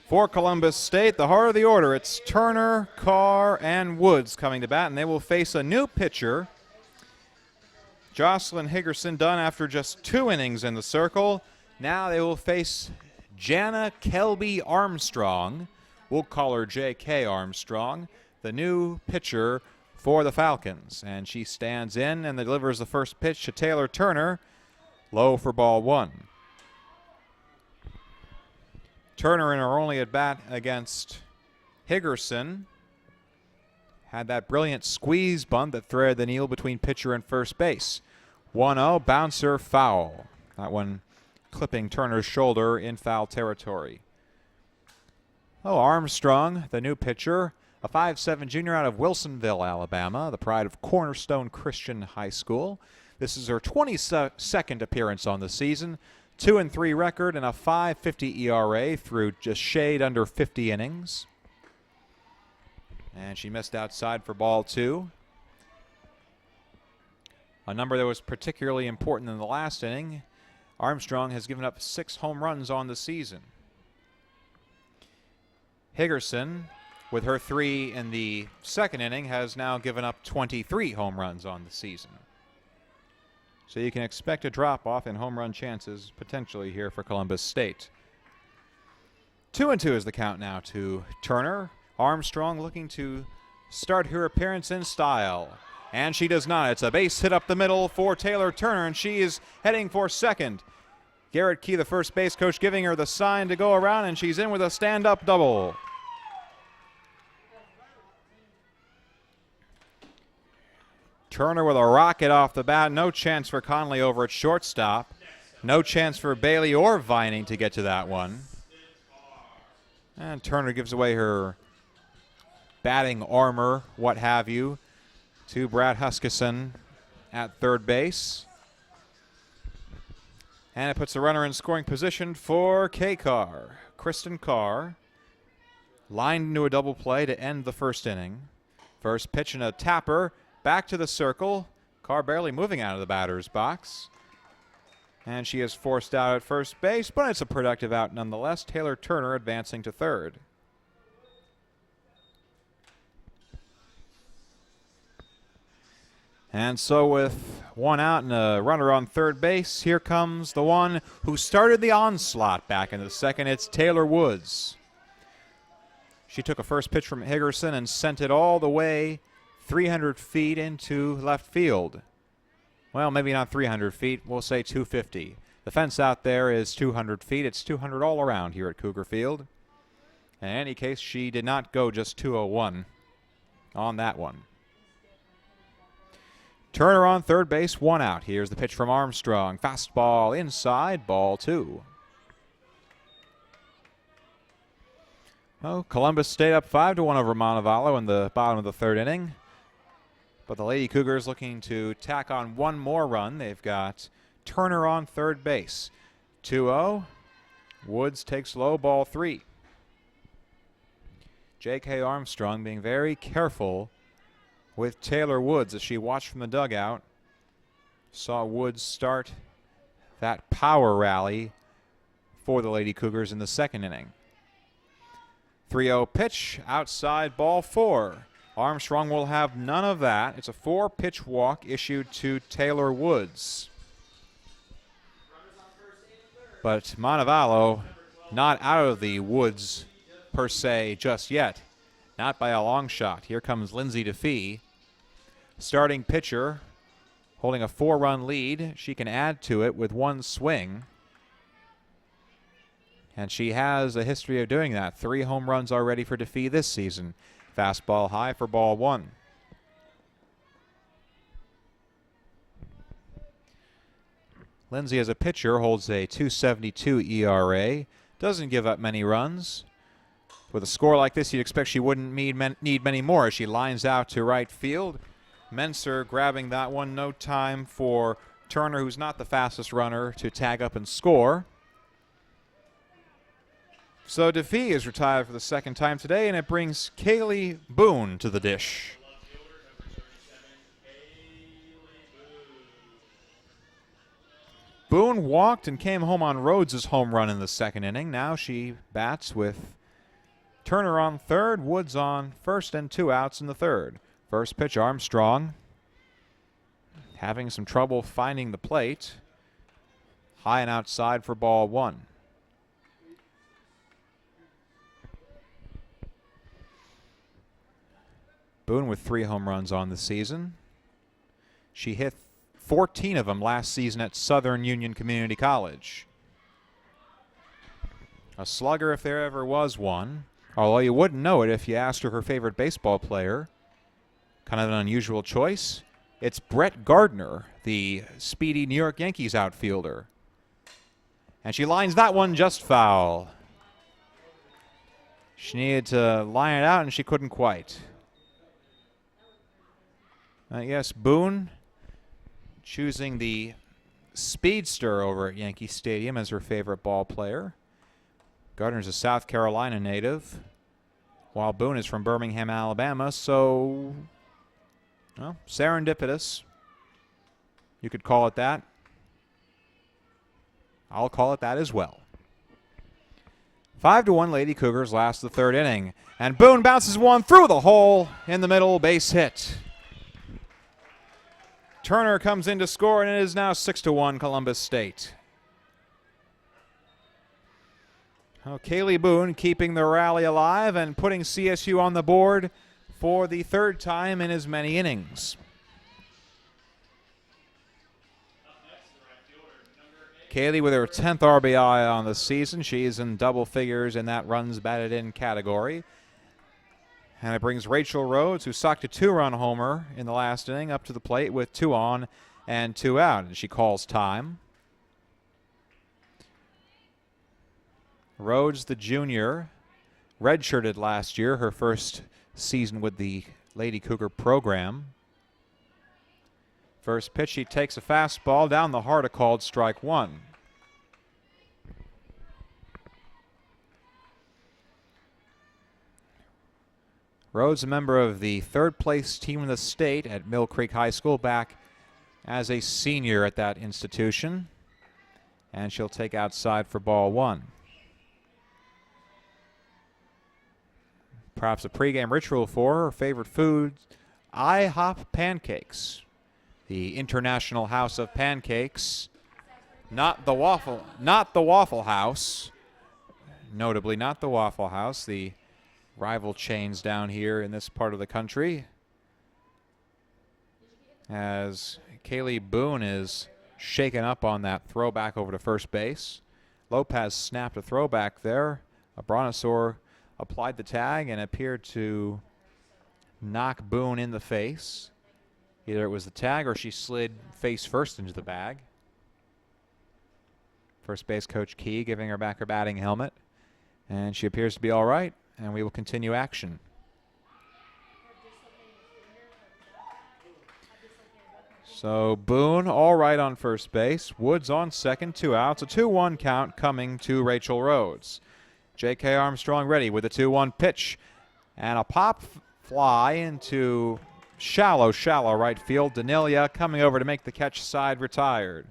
For Columbus State, the heart of the order, it's Turner, Carr, and Woods coming to bat, and they will face a new pitcher. Jocelyn Higgerson done after just 2 innings in the circle. Now they will face Jana Kelby Armstrong. We'll call her J.K. Armstrong, the new pitcher for the Falcons. And she stands in and delivers the first pitch to Taylor Turner, low for ball 1. Turner in her only at bat against Higgerson had that brilliant squeeze bunt that threaded the needle between pitcher and first base. 1-0, bouncer foul. That one clipping Turner's shoulder in foul territory. Oh, Armstrong, the new pitcher, a 5'7" junior out of Wilsonville, Alabama, the pride of Cornerstone Christian High School. This is her 22nd appearance on the season. 2-3 record and a 5.50 ERA through just shade under 50 innings. And she missed outside for ball 2. A number that was particularly important in the last inning. Armstrong has given up 6 home runs on the season. Higgerson, with her 3 in the second inning, has now given up 23 home runs on the season. So you can expect a drop-off in home run chances potentially here for Columbus State. 2-2 is the count now to Turner. Armstrong looking to start her appearance in style. And she does not. It's a base hit up the middle for Taylor Turner, and she is heading for second. Garrett Key, the first base coach, giving her the sign to go around, and she's in with a stand-up double. Turner with a rocket off the bat. No chance for Conley over at shortstop. No chance for Bailey or Vining to get to that one. And Turner gives away her batting armor, what have you, to Brad Huskisson at third base. And it puts the runner in scoring position for K-Carr. Kristen Carr lined into a double play to end the first inning. First pitch and a tapper. Back to the circle. Carr barely moving out of the batter's box. And she is forced out at first base, but it's a productive out nonetheless. Taylor Turner advancing to third. And so with one out and a runner on third base, here comes the one who started the onslaught back in the second. It's Taylor Woods. She took a first pitch from Higgerson and sent it all the way 300 feet into left field. Well, maybe not 300 feet. We'll say 250. The fence out there is 200 feet. It's 200 all around here at Cougar Field. In any case, she did not go just 201 on that one. Turner on third base, one out. Here's the pitch from Armstrong. Fastball inside, ball two. Oh, Columbus stayed up 5-1 over Montevallo in the bottom of the third inning. But the Lady Cougars looking to tack on one more run. They've got Turner on third base. 2-0. Woods takes low, ball three. J.K. Armstrong being very careful with Taylor Woods as she watched from the dugout. Saw Woods start that power rally for the Lady Cougars in the second inning. 3-0 pitch, outside, ball four. Armstrong will have none of that. It's a 4-pitch walk issued to Taylor Woods. But Montevallo not out of the woods per se just yet. Not by a long shot. Here comes Lindsay DeFee. Starting pitcher, holding a 4-run lead. She can add to it with one swing. And she has a history of doing that. 3 home runs already for DeFee this season. Fastball high for ball one. Lindsay as a pitcher holds a 2.72 ERA. Doesn't give up many runs. With a score like this, you'd expect she wouldn't need many more as she lines out to right field. Menser grabbing that one. No time for Turner, who's not the fastest runner, to tag up and score. So DeFee is retired for the second time today, and it brings Kaylee Boone to the dish. Boone walked and came home on Rhodes' home run in the second inning. Now she bats with Turner on third, Woods on first, and 2 outs in the third. First pitch, Armstrong having some trouble finding the plate. High and outside for ball one. Boone with 3 home runs on the season. She hit 14 of them last season at Southern Union Community College. A slugger if there ever was one, although you wouldn't know it if you asked her favorite baseball player. Kind of an unusual choice. It's Brett Gardner, the speedy New York Yankees outfielder. And she lines that one just foul. She needed to line it out, and she couldn't quite. Yes, Boone choosing the speedster over at Yankee Stadium as her favorite ball player. Gardner's a South Carolina native, while Boone is from Birmingham, Alabama, so well, serendipitous. You could call it that. I'll call it that as well. 5-1 Lady Cougars last the third inning. And Boone bounces one through the hole in the middle, base hit. Turner comes in to score, and it is now 6-1 Columbus State. Kaylee Boone keeping the rally alive and putting CSU on the board for the third time in as many innings. Kaylee with her 10th RBI on the season. She's in double figures in that runs batted in category. And it brings Rachel Rhodes, who socked a 2-run homer in the last inning, up to the plate with 2 on and 2 out. And she calls time. Rhodes, the junior, redshirted last year, her first season with the Lady Cougar program. First pitch, she takes a fastball down the heart, a called strike one. Rhodes, a member of the third-place team in the state at Mill Creek High School, back as a senior at that institution. And she'll take outside for ball one. Perhaps a pregame ritual for her favorite food, IHOP pancakes. The International House of Pancakes, not the Waffle House. Notably, not the Waffle House, the rival chains down here in this part of the country. As Kaylee Boone is shaken up on that throwback over to first base. Lopez snapped a throwback there. A Brontosaur applied the tag and appeared to knock Boone in the face. Either it was the tag or she slid face first into the bag. First base coach Key giving her back her batting helmet. And she appears to be all right, and we will continue action. So Boone all right on first base. Woods on second, 2 outs. A 2-1 count coming to Rachel Rhodes. J.K. Armstrong ready with a 2-1 pitch. And a pop fly into shallow right field. Danilia coming over to make the catch, side retired.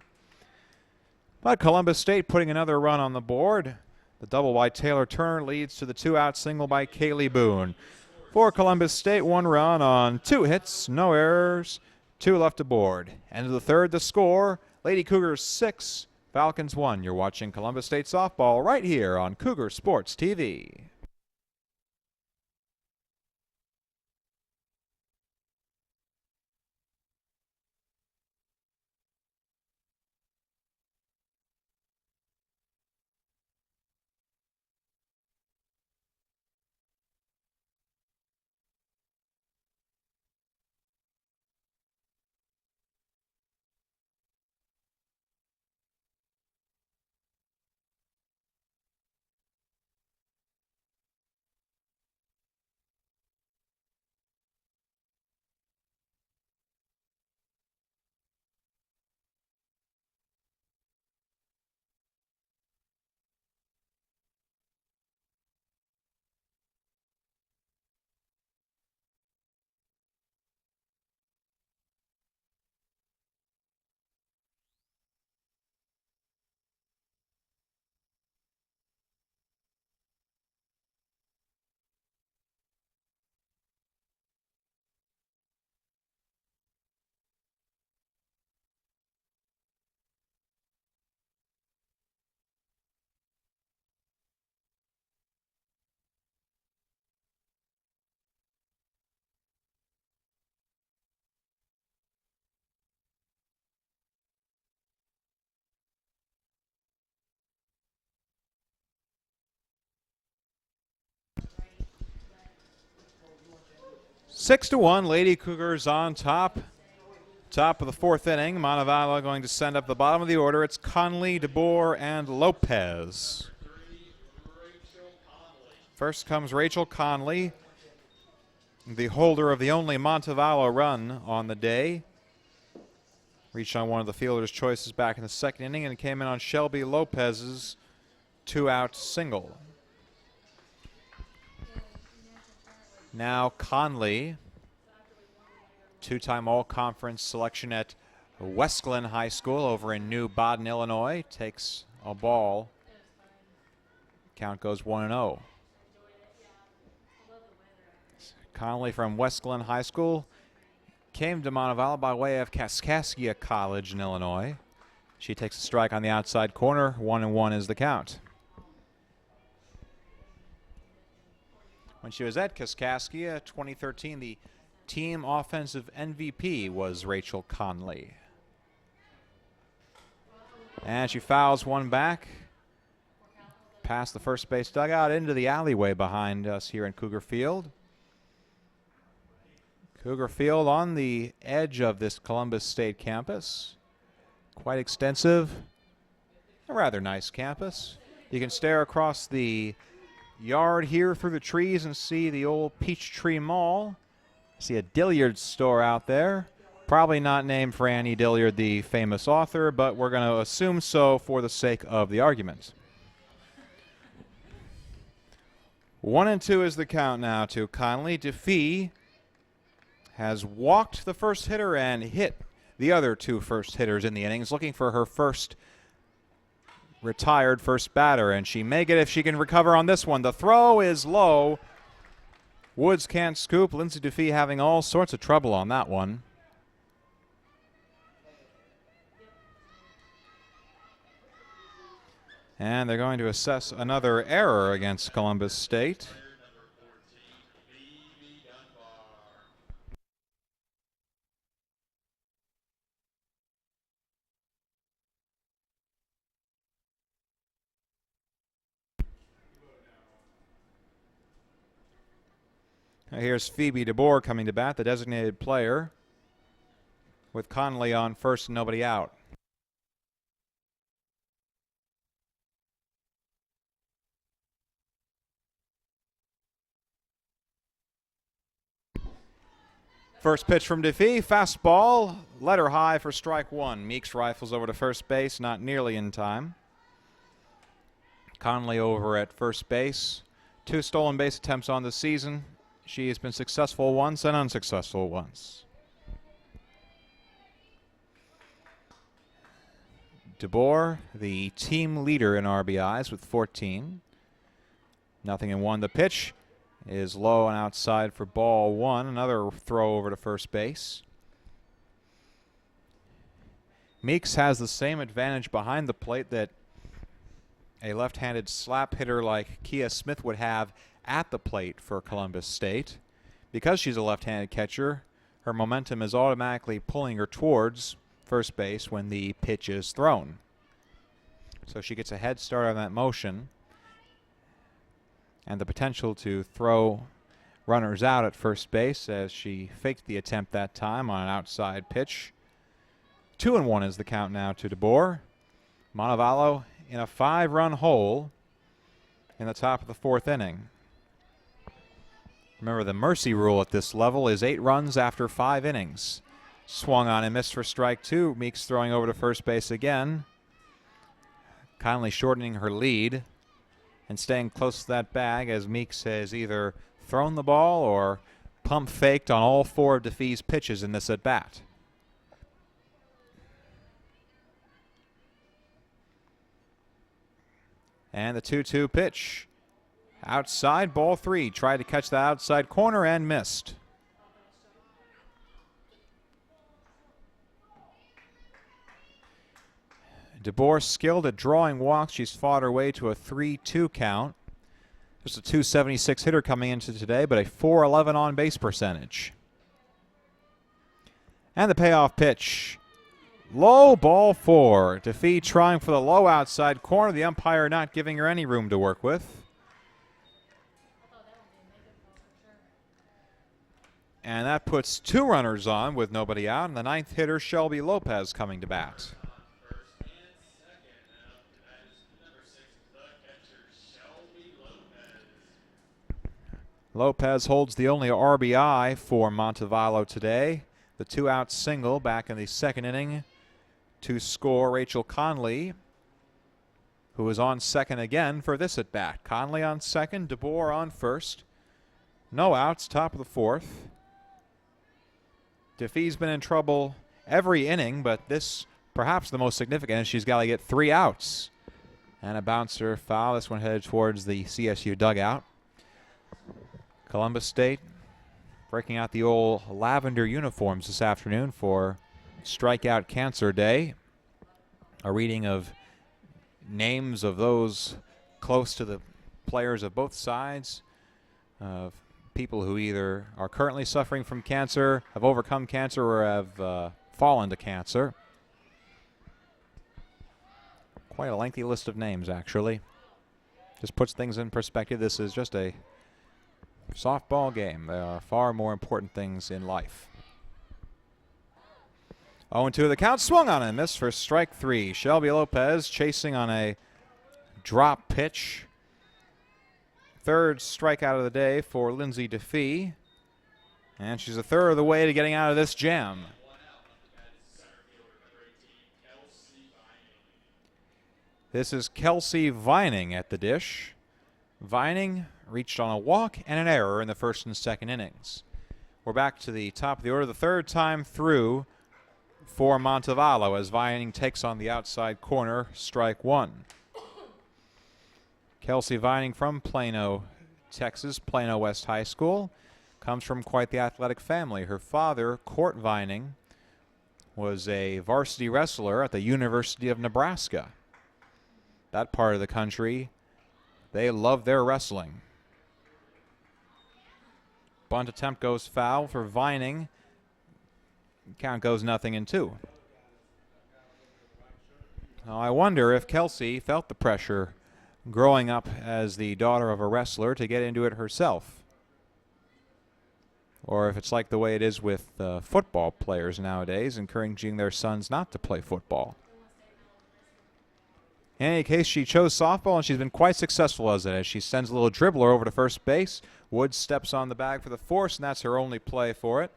But Columbus State putting another run on the board. The double by Taylor Turner leads to the 2-out single by Kaylee Boone. For Columbus State, 1 run on 2 hits, no errors, 2 left aboard. End of the third, the score, Lady Cougars 6, Falcons 1. You're watching Columbus State softball right here on Cougar Sports TV. Six to 1, Lady Cougars on top. Top of the fourth inning. Montevallo going to send up the bottom of the order. It's Conley, DeBoer, and Lopez. First comes Rachel Conley, the holder of the only Montevallo run on the day. Reached on one of the fielder's choices back in the second inning and came in on Shelby Lopez's 2-out single. Now Conley, 2-time All-Conference selection at Westglen High School over in New Baden, Illinois, takes a ball. Count goes 1-0. Conley from Westglen High School came to Montevallo by way of Kaskaskia College in Illinois. She takes a strike on the outside corner. 1-1 is the count. When she was at Kaskaskia, 2013, the team offensive MVP was Rachel Conley. And she fouls one back past the first base dugout into the alleyway behind us here in Cougar Field. Cougar Field on the edge of this Columbus State campus. Quite extensive, a rather nice campus. You can stare across the yard here through the trees and see the old Peachtree Mall. See a Dilliard store out there. Probably not named for Annie Dilliard, the famous author, but we're going to assume so for the sake of the argument. 1-2 is the count now to Conley. DeFee has walked the first hitter and hit the other two first hitters in the innings, looking for her first retired first batter, and she may get it if she can recover on this one. The throw is low. Woods can't scoop. Lindsay DeFee having all sorts of trouble on that one. And they're going to assess another error against Columbus State. Here's Phoebe DeBoer coming to bat, the designated player, with Conley on first and nobody out. First pitch from DeFee, fastball, letter high for strike one. Meeks rifles over to first base, not nearly in time. Conley over at first base. 2 stolen base attempts on the season. She has been successful once and unsuccessful once. DeBoer, the team leader in RBIs with 14. 0-1. The pitch is low and outside for ball one. Another throw over to first base. Meeks has the same advantage behind the plate that a left-handed slap hitter like Kia Smith would have at the plate for Columbus State. Because she's a left-handed catcher, her momentum is automatically pulling her towards first base when the pitch is thrown. So she gets a head start on that motion and the potential to throw runners out at first base as she faked the attempt that time on an outside pitch. 2-1 is the count now to DeBoer. Montevallo in a 5-run hole in the top of the 4th inning. Remember, the mercy rule at this level is 8 runs after 5 innings. Swung on and missed for strike 2. Meeks throwing over to first base again. Conley shortening her lead and staying close to that bag as Meeks has either thrown the ball or pump faked on all 4 of DeFee's pitches in this at-bat. And the 2-2 pitch. Outside, ball 3. Tried to catch the outside corner and missed. DeBoer skilled at drawing walks. She's fought her way to a 3-2 count. Just a .276 hitter coming into today, but a .411 on-base percentage. And the payoff pitch. Low, ball 4. DeFee trying for the low outside corner. The umpire not giving her any room to work with. And that puts 2 runners on with nobody out. And the 9th hitter, Shelby Lopez, coming to bat. Lopez holds the only RBI for Montevallo today. The 2-out single back in the 2nd inning to score Rachel Conley, who is on second again for this at-bat. Conley on second, DeBoer on first. No outs, top of the 4th. DeFee's been in trouble every inning, but this perhaps the most significant. She's got to get 3 outs. And a bouncer foul. This one headed towards the CSU dugout. Columbus State breaking out the old lavender uniforms this afternoon for Strikeout Cancer Day. A reading of names of those close to the players of both sides, of people who either are currently suffering from cancer, have overcome cancer, or have fallen to cancer. Quite a lengthy list of names, actually. Just puts things in perspective. This is just a softball game. There are far more important things in life. 0-2 the count. Swung on and missed for strike 3. Shelby Lopez chasing on a drop pitch. 3rd strikeout of the day for Lindsay DeFee. And she's a third of the way to getting out of this jam. This is Kelsey Vining at the dish. Vining reached on a walk and an error in the first and second innings. We're back to the top of the order, the third time through for Montevallo as Vining takes on the outside corner, strike one. Kelsey Vining from Plano, Texas, Plano West High School, comes from quite the athletic family. Her father, Court Vining, was a varsity wrestler at the University of Nebraska. That part of the country, they love their wrestling. Bunt attempt goes foul for Vining. Count goes 0-2. Now I wonder if Kelsey felt the pressure growing up as the daughter of a wrestler to get into it herself. Or if it's like the way it is with football players nowadays, encouraging their sons not to play football. In any case, she chose softball, and she's been quite successful as it as she sends a little dribbler over to first base. Woods steps on the bag for the force, and that's her only play for it.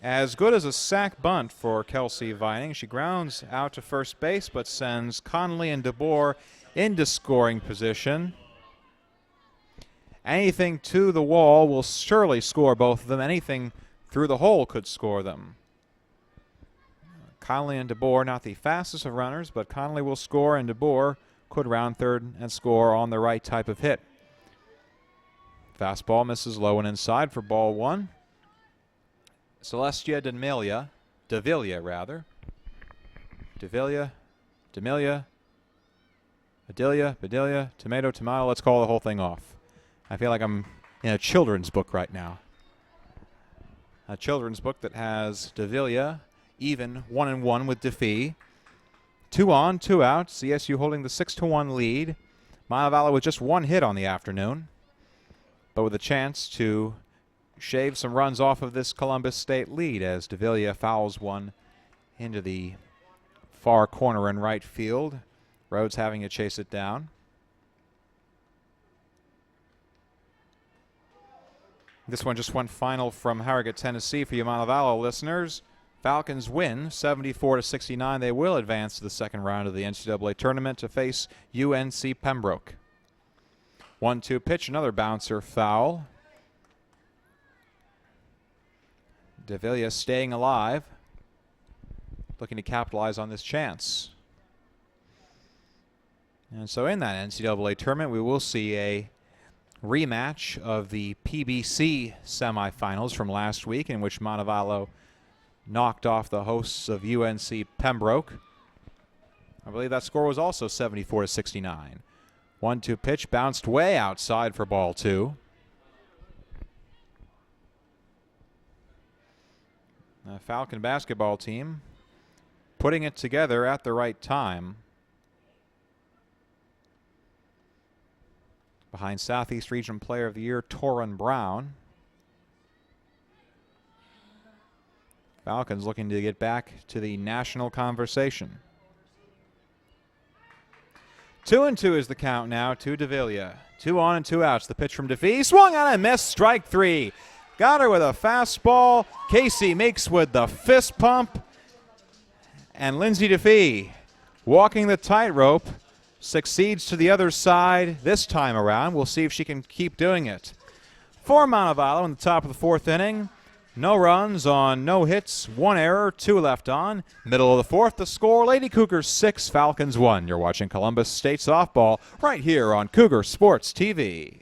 As good as a sac bunt for Kelsey Vining. She grounds out to first base, but sends Conley and DeBoer into scoring position. Anything to the wall will surely score both of them. Anything through the hole could score them. Conley and DeBoer not the fastest of runners, but Conley will score, and DeBoer could round third and score on the right type of hit. Fastball misses low and inside for ball one. Celestia D'Amelia, Adelia, tomato, let's call the whole thing off. I feel like I'm in a children's book right now. A children's book that has Davila even 1-1 with Defee. 2 on, 2 out. CSU holding the 6-1 lead. Montevallo with just one hit on the afternoon, but with a chance to shave some runs off of this Columbus State lead as Davila fouls one into the far corner in right field. Rhodes having to chase it down. This one just went final from Harrogate, Tennessee for you Montevallo listeners. Falcons win 74-69. They will advance to the second round of the NCAA tournament to face UNC Pembroke. 1-2 pitch, another bouncer foul. Davila staying alive, looking to capitalize on this chance. And so in that NCAA tournament, we will see a rematch of the PBC semifinals from last week, in which Montevallo knocked off the hosts of UNC Pembroke. I believe that score was also 74-69. 1-2 pitch bounced way outside for ball two. The Falcon basketball team putting it together at the right time. Behind Southeast Region Player of the Year, Torrin Brown. Falcons looking to get back to the national conversation. 2-2 is the count now to Davila. 2 on and 2 outs. The pitch from Defee. Swung on and missed. Strike three. Got her with a fastball. Casey Meeks with the fist pump. And Lindsay Defee walking the tightrope. Succeeds to the other side this time around. We'll see if she can keep doing it. For Montevallo in the top of the fourth inning. No runs on no hits, 1 error, 2 left on. Middle of the fourth, the score, Lady Cougars 6, Falcons 1. You're watching Columbus State Softball right here on Cougar Sports TV.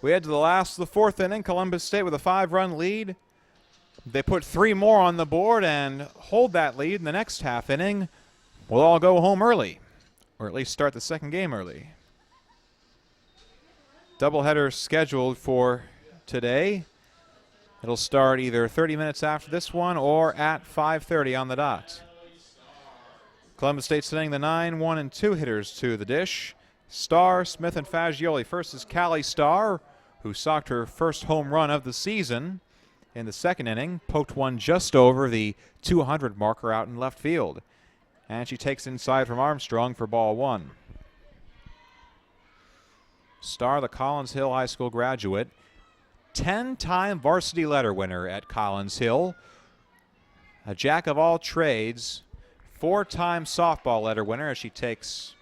We head to the last of the fourth inning. Columbus State with a 5-run lead. They put 3 more on the board and hold that lead in the next half inning. We'll all go home early, or at least start the second game early. Doubleheader scheduled for today. It'll start either 30 minutes after this one or at 5:30 on the dot. Columbus State sending the 9, 1, and 2 hitters to the dish. Starr, Smith, and Fagioli. First is Callie Starr, who socked her first home run of the season in the second inning. Poked one just over the 200 marker out in left field. And she takes inside from Armstrong for ball 1. Starr, the Collins Hill High School graduate, 10-time varsity letter winner at Collins Hill, a jack of all trades, 4-time softball letter winner as she takes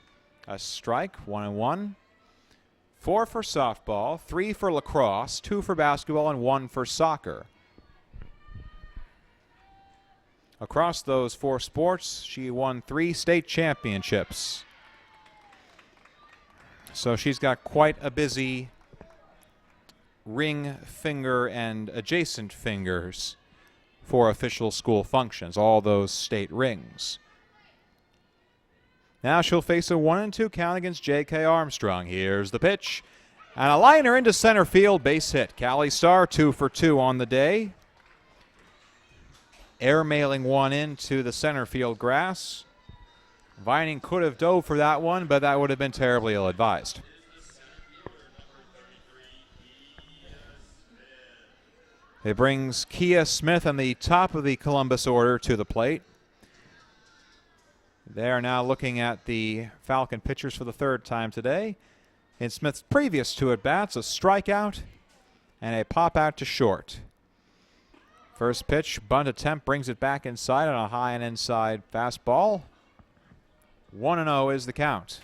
a strike, 1-1. 4 for softball, 3 for lacrosse, 2 for basketball, and 1 for soccer. Across those 4 sports, she won 3 state championships. So she's got quite a busy ring finger and adjacent fingers for official school functions, all those state rings. Now she'll face a 1-2 count against J.K. Armstrong. Here's the pitch. And a liner into center field, base hit. Callie Starr 2 for 2 on the day. Air mailing one into the center field grass. Vining could have dove for that one, but that would have been terribly ill-advised. It brings Kia Smith on the top of the Columbus order to the plate. They are now looking at the Falcon pitchers for the 3rd time today. In Smith's previous 2 at-bats, a strikeout and a pop out to short. First pitch, bunt attempt, brings it back inside on a high and inside fastball. 1-0 is the count.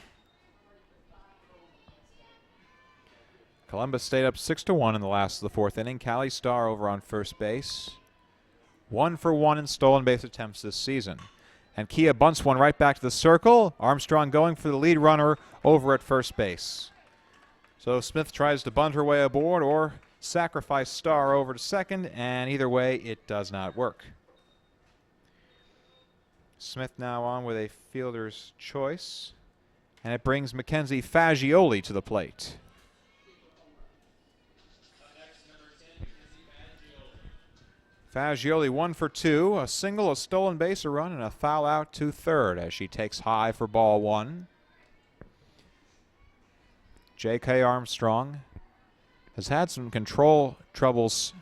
Columbus State up 6-1 in the last of the 4th inning. Callie Starr over on first base. 1 for 1 in stolen base attempts this season. And Kia bunts one right back to the circle. Armstrong going for the lead runner over at first base. So Smith tries to bunt her way aboard or sacrifice Starr over to second, and either way, it does not work. Smith now on with a fielder's choice, and it brings Mackenzie Fagioli to the plate. Fagioli 1 for 2, a single, a stolen base, a run, and a foul out to third as she takes high for ball 1. J.K. Armstrong has had some control troubles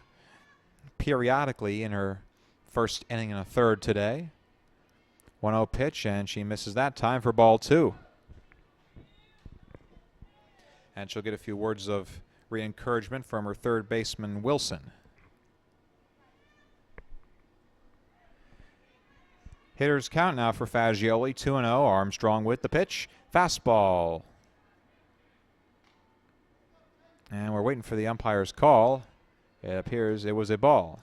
periodically in her first inning and a third today. 1-0 pitch, and she misses that time for ball 2. And she'll get a few words of re-encouragement from her third baseman, Wilson. Hitters count now for Fagioli, 2-0. Armstrong with the pitch. Fastball. And we're waiting for the umpire's call. It appears it was a ball.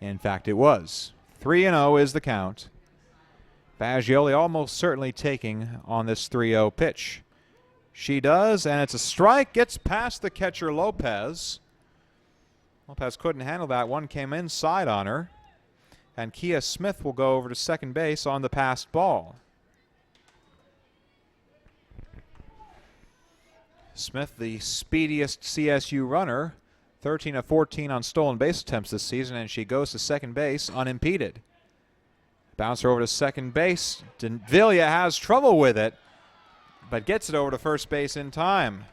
In fact, it was. 3-0 is the count. Fagioli almost certainly taking on this 3-0 pitch. She does, and it's a strike. Gets past the catcher, Lopez. Lopez couldn't handle that one. Came inside on her. And Kia Smith will go over to second base on the passed ball. Smith, the speediest CSU runner, 13 of 14 on stolen base attempts this season, and she goes to second base unimpeded. Bouncer over to second base. Davila has trouble with it, but gets it over to first base in time.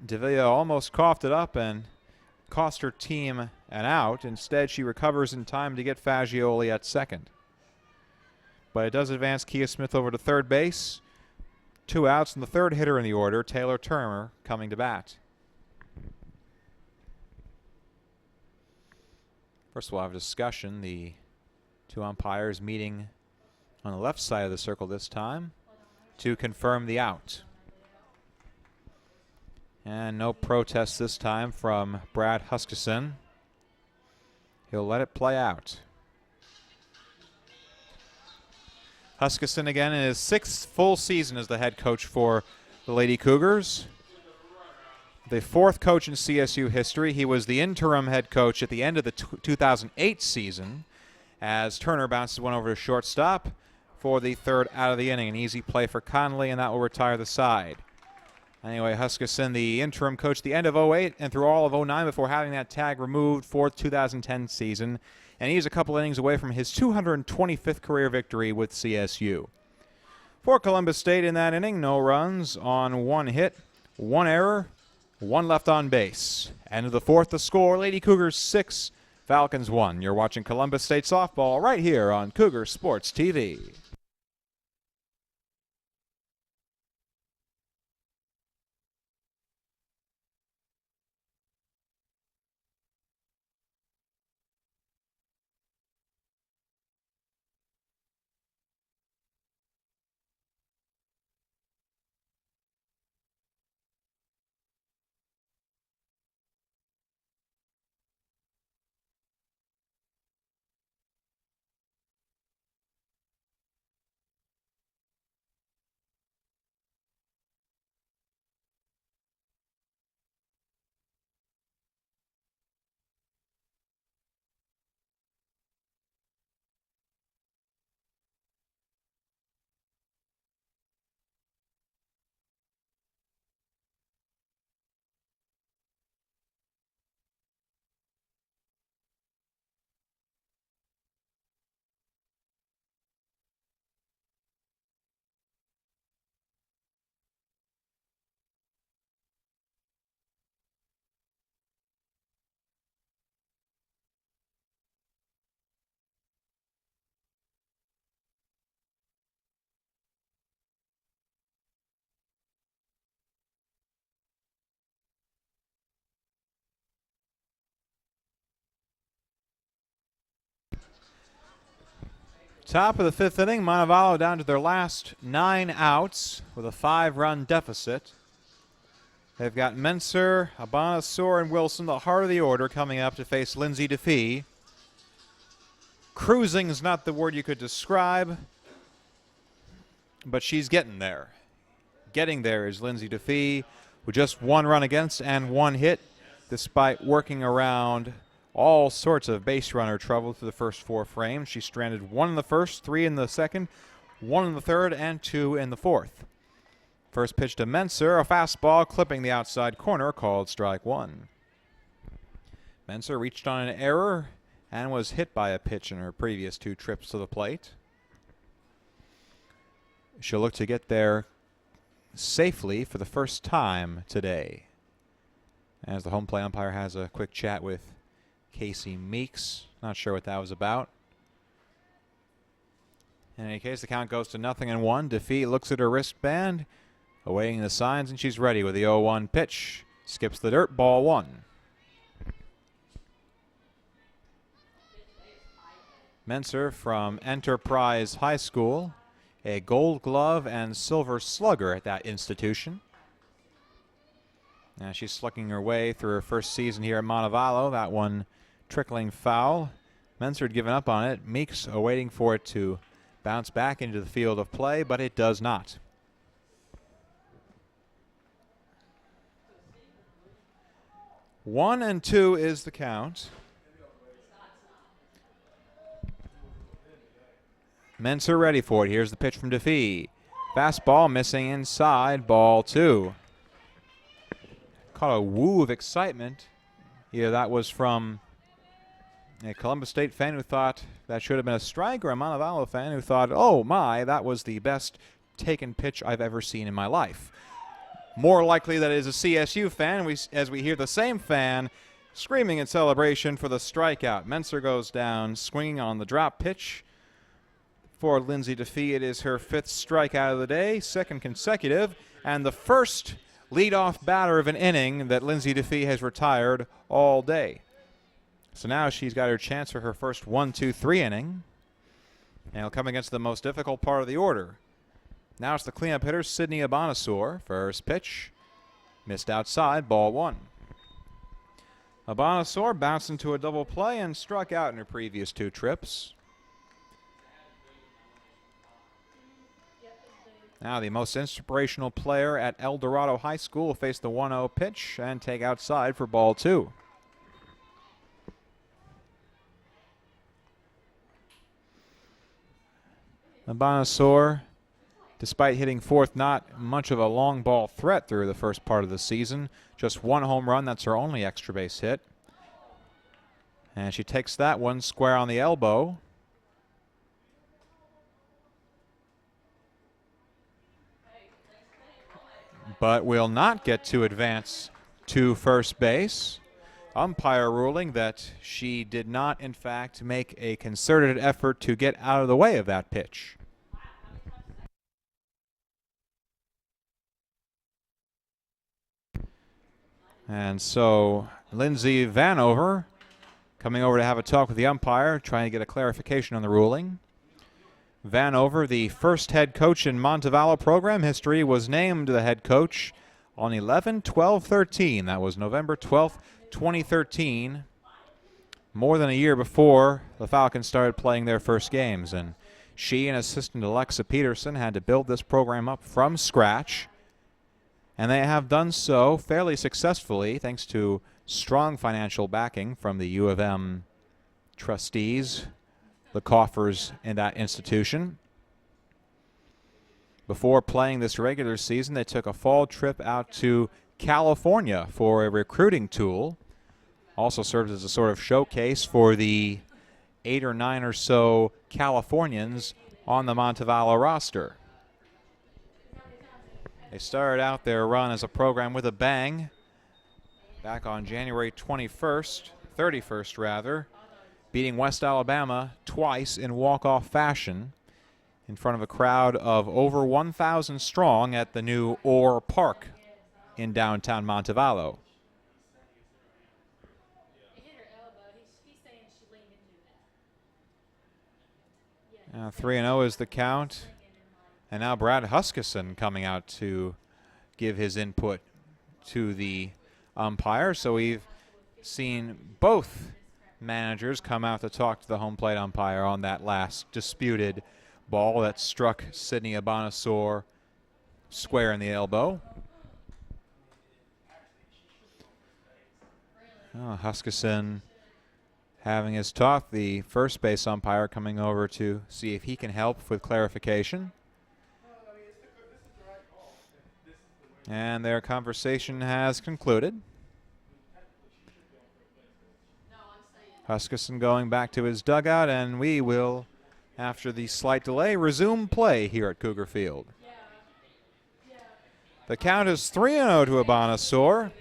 Davila almost coughed it up and cost her team an out. Instead, she recovers in time to get Fagioli at second. But it does advance Kia Smith over to third base. 2 outs, and the third hitter in the order, Taylor Turner, coming to bat. First, we'll have a discussion. The 2 umpires meeting on the left side of the circle this time to confirm the out. And no protest this time from Brad Huskisson. He'll let it play out. Huskisson again in his 6th full season as the head coach for the Lady Cougars. The 4th coach in CSU history. He was the interim head coach at the end of the 2008 season as Turner bounces one over to shortstop for the 3rd out of the inning. An easy play for Conley, and that will retire the side. Anyway, Huskisson, the interim coach, the end of 08 and through all of 09 before having that tag removed for the 2010 season. And he's a couple innings away from his 225th career victory with CSU. For Columbus State in that inning, no runs on 1 hit, 1 error, 1 left on base. End of the 4th, the score, Lady Cougars 6, Falcons 1. You're watching Columbus State softball right here on Cougar Sports TV. Top of the 5th inning, Montevallo down to their last 9 outs with a 5-run deficit. They've got Menser, Abanasor, and Wilson, the heart of the order, coming up to face Lindsay DeFee. Cruising is not the word you could describe, but she's getting there. Getting there is Lindsay DeFee, with just 1 run against and 1 hit, despite working around all sorts of base runner trouble through the first 4 frames. She stranded 1 in the first, 3 in the second, 1 in the third, and 2 in the fourth. First pitch to Menser, a fastball clipping the outside corner, called strike 1. Menser reached on an error and was hit by a pitch in her previous 2 trips to the plate. She'll look to get there safely for the first time today, as the home plate umpire has a quick chat with Casey Meeks. Not sure what that was about. In any case, the count goes to 0-1. DeFee looks at her wristband, awaiting the signs, and she's ready with the 0-1 pitch. Skips the dirt, ball 1. Menser from Enterprise High School, a Gold Glove and Silver Slugger at that institution. Now she's slugging her way through her first season here at Montevallo. That one trickling foul. Menser had given up on it. Meeks awaiting for it to bounce back into the field of play, but it does not. One and 2 is the count. Menser ready for it. Here's the pitch from DeFee. Fastball missing inside, ball 2. Caught a woo of excitement. Either that was from a Columbus State fan who thought that should have been a strike, or a Montevallo fan who thought, oh my, that was the best taken pitch I've ever seen in my life. More likely that it is a CSU fan, as we hear the same fan screaming in celebration for the strikeout. Menser goes down swinging on the drop pitch. For Lindsay DeFee, it is her 5th strikeout of the day, 2nd consecutive, and the first leadoff batter of an inning that Lindsay DeFee has retired all day. So now she's got her chance for her first 1-2-3 inning. And it'll come against the most difficult part of the order. Now it's the cleanup hitter, Sydney Abanasor. First pitch, missed outside, ball 1. Abanasor bounced into a double play and struck out in her previous 2 trips. Now the most inspirational player at El Dorado High School will face the 1-0 pitch and take outside for ball 2. Abonasaur, despite hitting fourth, not much of a long ball threat through the first part of the season. Just 1 home run, that's her only extra base hit. And she takes that one square on the elbow. But will not get to advance to first base. Umpire ruling that she did not, in fact, make a concerted effort to get out of the way of that pitch. And so Lindsay Vanover coming over to have a talk with the umpire, trying to get a clarification on the ruling. Vanover, the first head coach in Montevallo program history, was named the head coach on 11/12/13. That was November 12th, 2013, more than a year before the Falcons started playing their first games. And she and assistant Alexa Peterson had to build this program up from scratch. And they have done so fairly successfully thanks to strong financial backing from the U of M trustees, the coffers in that institution. Before playing this regular season, they took a fall trip out to California for a recruiting tool. Also served as a sort of showcase for the 8 or 9 or so Californians on the Montevallo roster. They started out their run as a program with a bang back on January 31st, rather, beating West Alabama twice in walk-off fashion in front of a crowd of over 1,000 strong at the new Orr Park in downtown Montevallo. 3-0 is the count. And now Brad Huskisson coming out to give his input to the umpire. So we've seen both managers come out to talk to the home plate umpire on that last disputed ball that struck Sydney Abonasaur square in the elbow. Huskisson having his talk. The first base umpire coming over to see if he can help with clarification. And their conversation has concluded. Huskisson going back to his dugout, and we will, after the slight delay, resume play here at Cougar Field. The count is 3-0 to Abonasaur.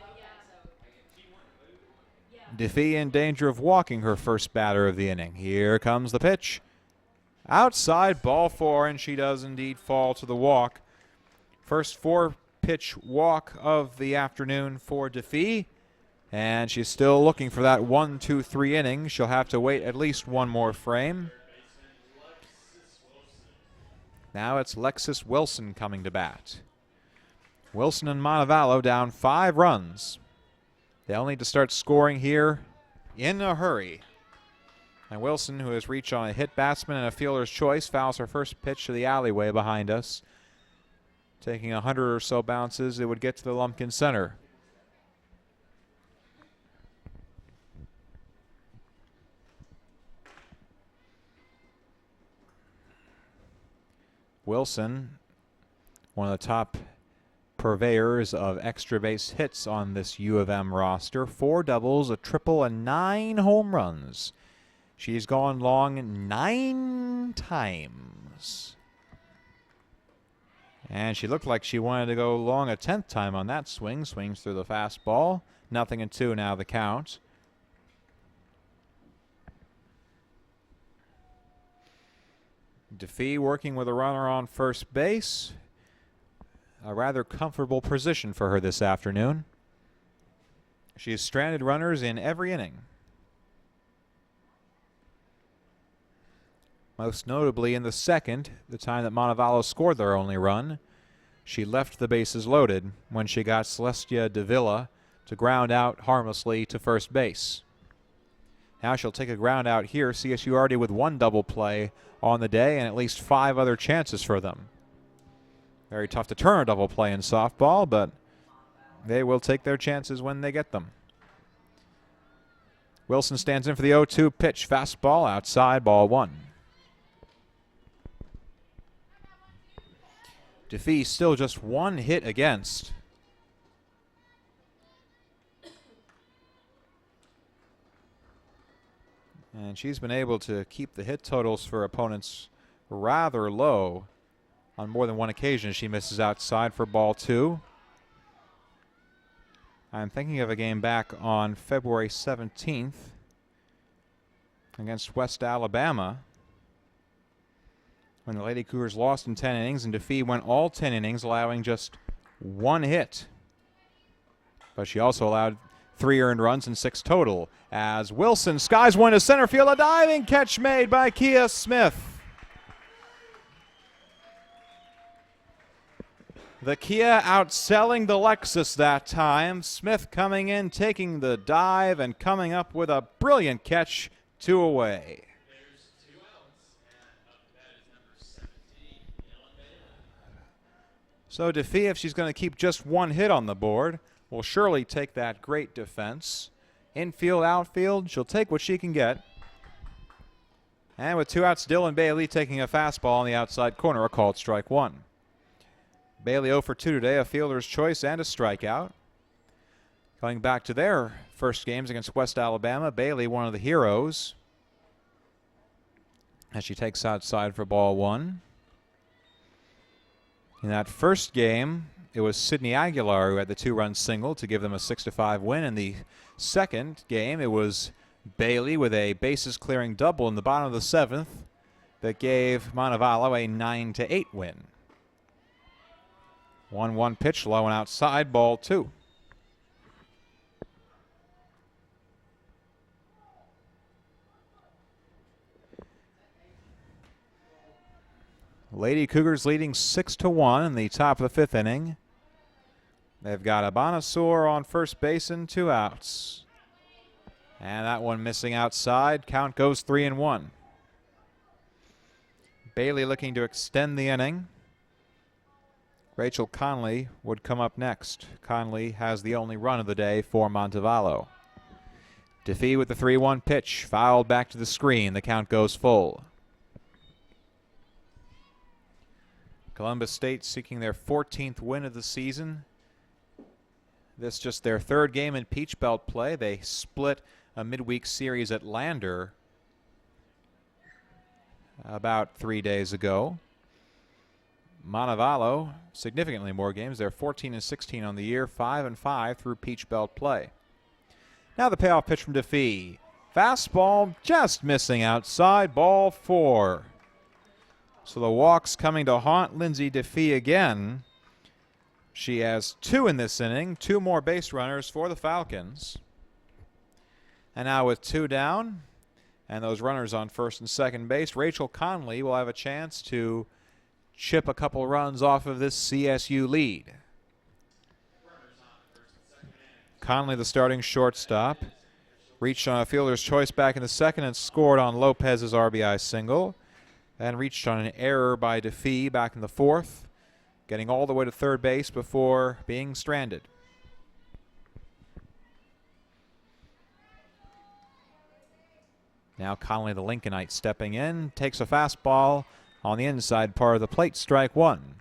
Defee in danger of walking her first batter of the inning. Here comes the pitch. Outside, ball 4, and she does indeed fall to the walk. First 4-pitch walk of the afternoon for Defee. And she's still looking for that 1, 2, 3 inning. She'll have to wait at least one more frame. Now it's Lexus Wilson coming to bat. Wilson and Montevallo down 5 runs. They'll need to start scoring here in a hurry. And Wilson, who has reached on a hit batsman and a fielder's choice, fouls her first pitch to the alleyway behind us. Taking 100 or so bounces, it would get to the Lumpkin Center. Wilson, one of the top purveyors of extra base hits on this U of M roster. 4 doubles, a triple, and 9 home runs. She's gone long 9 times. And she looked like she wanted to go long a 10th time on that swing. Swings through the fastball. 0-2 now the count. Defee working with a runner on first base. A rather comfortable position for her this afternoon. She has stranded runners in every inning. Most notably in the second, the time that Montevallo scored their only run. She left the bases loaded when she got Celestia Davila to ground out harmlessly to first base. Now she'll take a ground out here. CSU already with 1 double play on the day and at least 5 other chances for them. Very tough to turn a double play in softball, but they will take their chances when they get them. Wilson stands in for the 0-2 pitch. Fastball outside, ball one. DeFee still just one hit against. And she's been able to keep the hit totals for opponents rather low on more than one occasion. She misses outside for ball two. I'm thinking of a game back on February 17th against West Alabama when the Lady Cougars lost in 10 innings and DeFee went all 10 innings, allowing just one hit. But she also allowed 3 earned runs and 6 total as Wilson skies one to center field. A diving catch made by Kia Smith. The Kia outselling the Lexus that time. Smith coming in, taking the dive, and coming up with a brilliant catch, 2 away.
There's 2 outs, and up to that is number 17,
So DeFee, if she's going to keep just one hit on the board, will surely take that great defense. Infield, outfield, she'll take what she can get. And with 2 outs, Dylan Bailey taking a fastball on the outside corner, a called strike one. Bailey 0 for 2 today, a fielder's choice and a strikeout. Going back to their first games against West Alabama, Bailey, one of the heroes, as she takes outside for ball one. In that first game, it was Sydney Aguilar who had the 2-run single to give them a 6-5 win. In the second game, it was Bailey with a bases-clearing double in the bottom of the 7th that gave Montevallo a 9-8 win. 1-1 pitch, low and outside, ball 2. Lady Cougars leading 6-1 in the top of the 5th inning. They've got Abanasor on first base and 2 outs. And that one missing outside. Count goes 3-1. Bailey looking to extend the inning. Rachel Conley would come up next. Conley has the only run of the day for Montevallo. DeFee with the 3-1 pitch. Fouled back to the screen. The count goes full. Columbus State seeking their 14th win of the season. This just their 3rd game in Peach Belt play. They split a midweek series at Lander about 3 days ago. Montevallo, significantly more games. They're 14-16 on the year, 5-5 through Peach Belt play. Now the payoff pitch from DeFee. Fastball just missing outside, ball 4. So the walks coming to haunt Lindsay DeFee again. She has 2 in this inning, 2 more base runners for the Falcons. And now with 2 down and those runners on first and second base, Rachel Conley will have a chance to chip a couple runs off of this CSU lead. Conley, the starting shortstop, reached on a fielder's choice back in the 2nd and scored on Lopez's RBI single. Then reached on an error by DeFee back in the 4th, getting all the way to 3rd base before being stranded. Now Conley, the Lincolnite, stepping in, takes a fastball on the inside part of the plate, strike 1.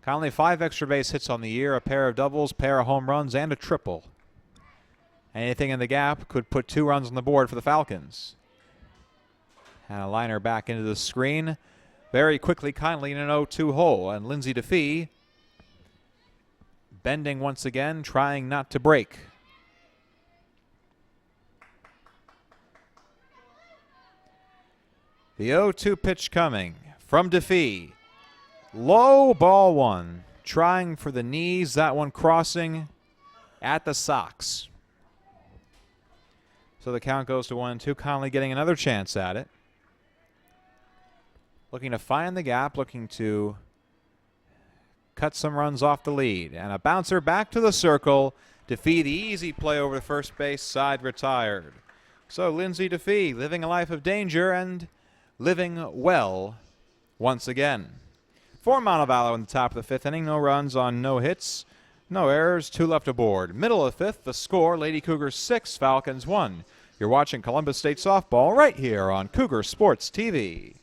Conley, 5 extra base hits on the year, a pair of doubles, pair of home runs, and a triple. Anything in the gap could put 2 runs on the board for the Falcons. And a liner back into the screen. Very quickly, Conley in an 0-2 hole. And Lindsay DeFee bending once again, trying not to break. The 0-2 pitch coming from DeFee. Low, ball 1. Trying for the knees. That one crossing at the socks. So the count goes to 1-2. Conley getting another chance at it. Looking to find the gap, looking to cut some runs off the lead. And a bouncer back to the circle. DeFee, the easy play over the first base side, retired. So Lindsay DeFee living a life of danger and living well once again. For Montevallo in the top of the fifth inning, no runs on no hits, no errors, 2 left aboard. Middle of the fifth, the score, Lady Cougars 6, Falcons 1. You're watching Columbus State Softball right here on Cougar Sports TV.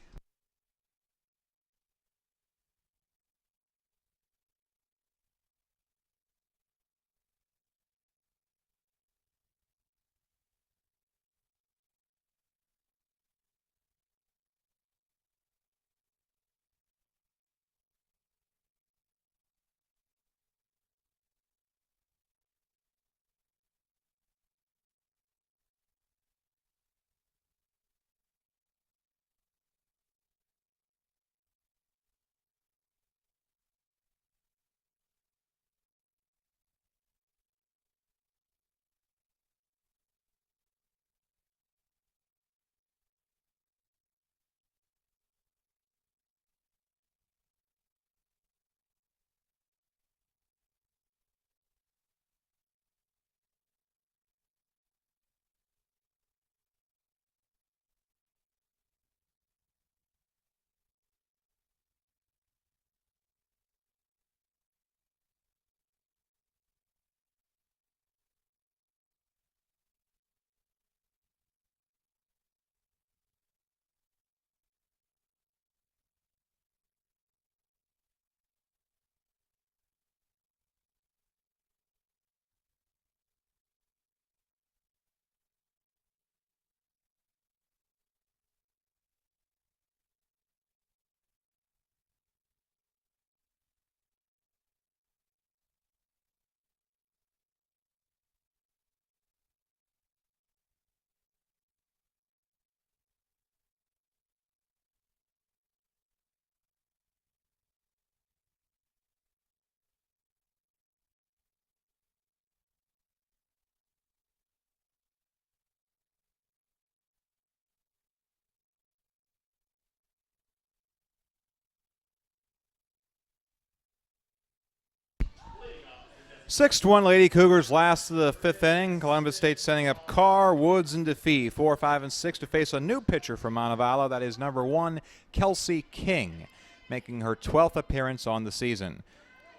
Sixth one, Lady Cougars last of the fifth inning. Columbus State sending up Carr, Woods, and DeFee, 4, 5, and 6 to face a new pitcher from Montevallo. That is number 1, Kelsey King, making her 12th appearance on the season.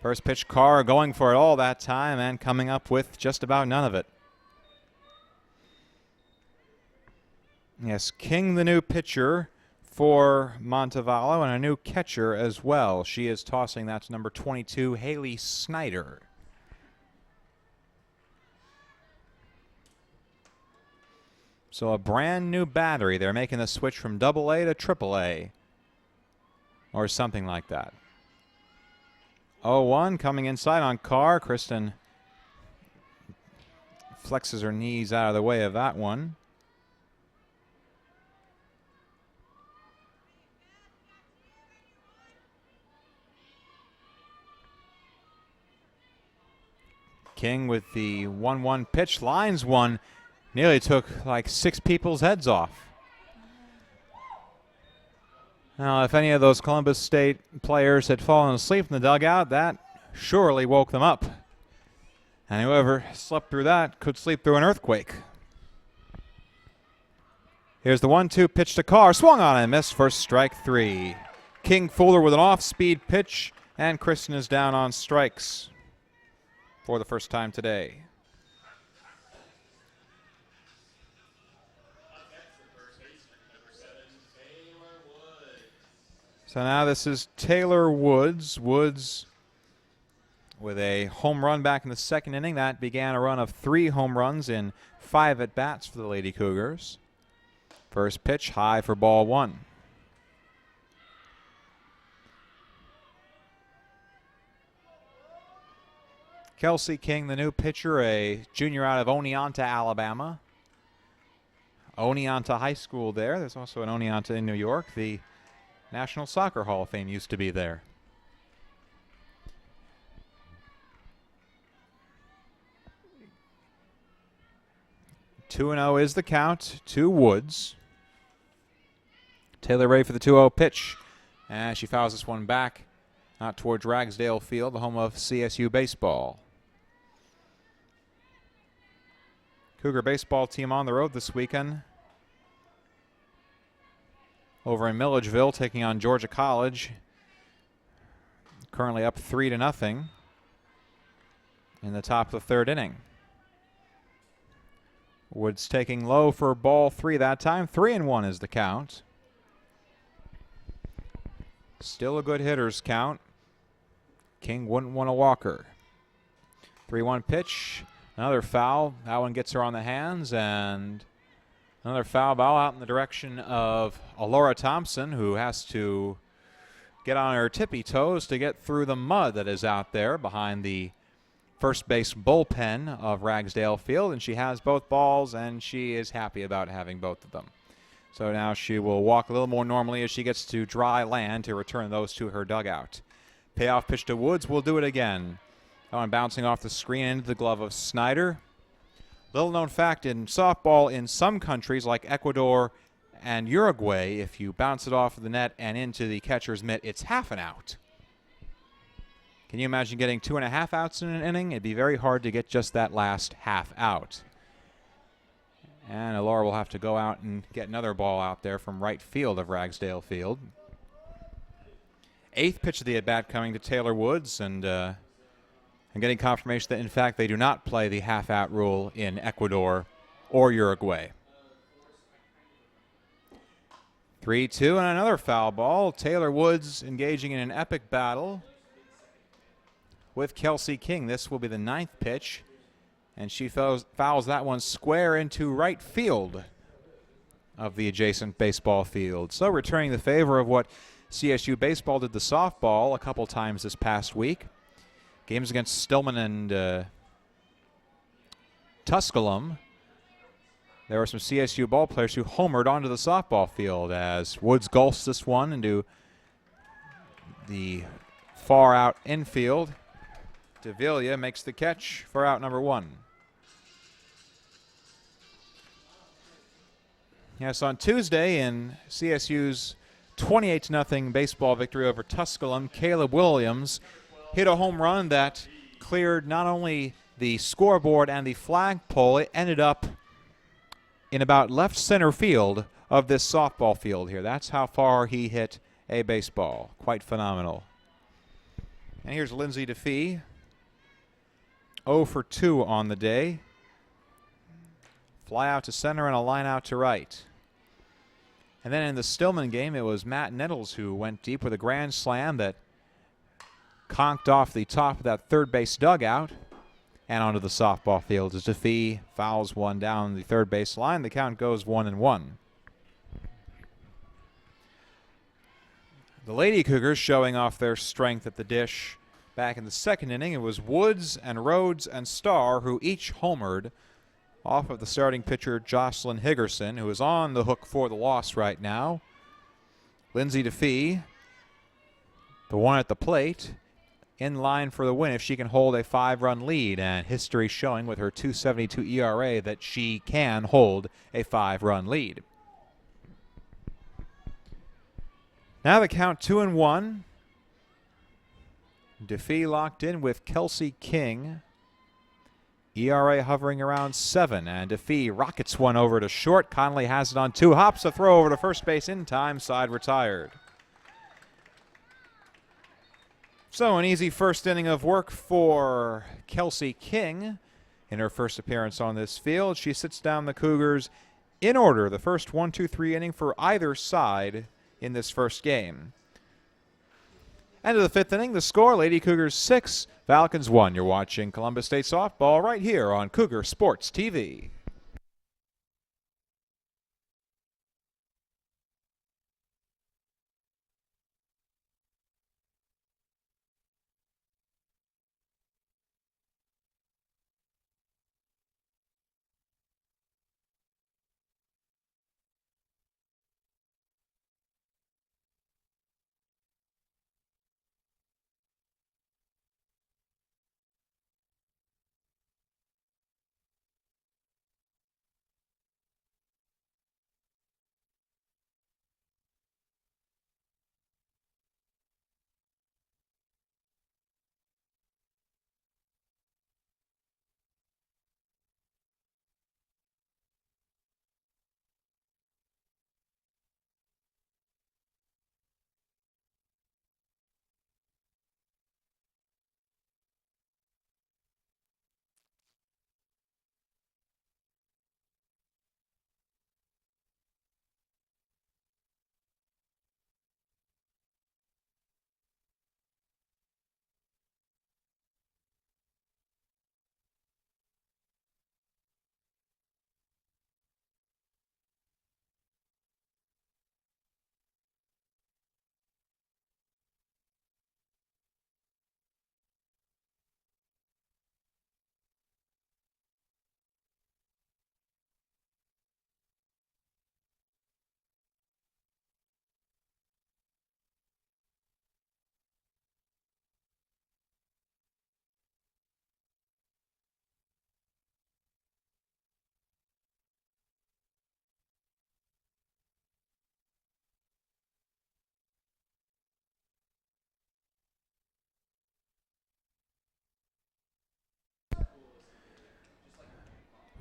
First pitch, Carr going for it all that time and coming up with just about none of it. Yes, King, the new pitcher for Montevallo, and a new catcher as well. She is tossing that to number 22, Haley Snyder. So a brand new battery. They're making the switch from AA to AAA or something like that. 0-1 coming inside on Carr. Kristen flexes her knees out of the way of that one. King with the 1-1 pitch, lines one. Nearly took like 6 people's heads off. Now, if any of those Columbus State players had fallen asleep in the dugout, that surely woke them up. And whoever slept through that could sleep through an earthquake. Here's the 1-2 pitch to Carr. Swung on and missed for strike 3. King Fuller with an off-speed pitch, and Kristen is down on strikes for the first time today. So now this is Taylor Woods. Woods with a home run back in the second inning. That began a run of 3 home runs in 5 at-bats for the Lady Cougars. First pitch, high for ball 1. Kelsey King, the new pitcher, a junior out of Oneonta, Alabama. Oneonta High School there. There's also an Oneonta in New York. The National Soccer Hall of Fame used to be there. Two 2-0 is the count to Woods. Taylor ready for the 2-0 pitch. And she fouls this one back out towards Ragsdale Field, the home of CSU baseball. Cougar baseball team on the road this weekend. over in Milledgeville, taking on Georgia College. Currently up 3-0 in the top of the third inning. Woods taking low for ball 3 that time. 3-1 is the count. Still a good hitter's count. King wouldn't want a walker. 3-1 pitch. Another foul. That one gets her on the hands, and another foul ball out in the direction of Alora Thompson, who has to get on her tippy toes to get through the mud that is out there behind the first base bullpen of Ragsdale Field, and she has both balls, and she is happy about having both of them. So now she will walk a little more normally as she gets to dry land to return those to her dugout. Payoff pitch to Woods will do it again. That one bouncing off the screen into the glove of Snyder. Little known fact in softball, in some countries like Ecuador and Uruguay, if you bounce it off of the net and into the catcher's mitt, it's half an out. Can you imagine getting 2.5 outs in an inning? It'd be very hard to get just that last half out. And Alora will have to go out and get another ball out there from right field of Ragsdale Field. 8th pitch of the at-bat coming to Taylor Woods, and I'm getting confirmation that, in fact, they do not play the half-out rule in Ecuador or Uruguay. 3-2 and another foul ball. Taylor Woods engaging in an epic battle with Kelsey King. This will be the 9th pitch, and she fouls that one square into right field of the adjacent baseball field. So returning the favor of what CSU baseball did to softball a couple times this past week. Games against Stillman and Tusculum. There were some CSU ball players who homered onto the softball field as Woods gulps this one into the far out infield. Davila makes the catch for out number 1. Yes, on Tuesday in CSU's 28-0 baseball victory over Tusculum, Caleb Williams hit a home run that cleared not only the scoreboard and the flagpole, it ended up in about left center field of this softball field here. That's how far he hit a baseball. Quite phenomenal. And here's Lindsay DeFee. 0 for 2 on the day. Fly out to center and a line out to right. And then in the Stillman game, it was Matt Nettles who went deep with a grand slam that conked off the top of that third base dugout and onto the softball field as DeFee fouls one down the third base line. The count goes 1-1. The Lady Cougars showing off their strength at the dish back in the second inning. It was Woods and Rhodes and Starr who each homered off of the starting pitcher Jocelyn Higgerson, who is on the hook for the loss right now. Lindsay DeFee, the one at the plate, in line for the win if she can hold a 5-run lead, and history showing with her .272 ERA that she can hold a 5-run lead. Now the count 2-1. DeFee locked in with Kelsey King. ERA hovering around 7, and DeFee rockets one over to short. Connolly has it on 2 hops. A throw over to first base in time. Side retired. So an easy first inning of work for Kelsey King in her first appearance on this field. She sits down the Cougars in order, the first 1-2-3 inning for either side in this first game. End of the 5th inning, the score, Lady Cougars 6, Falcons 1. You're watching Columbus State Softball right here on Cougar Sports TV.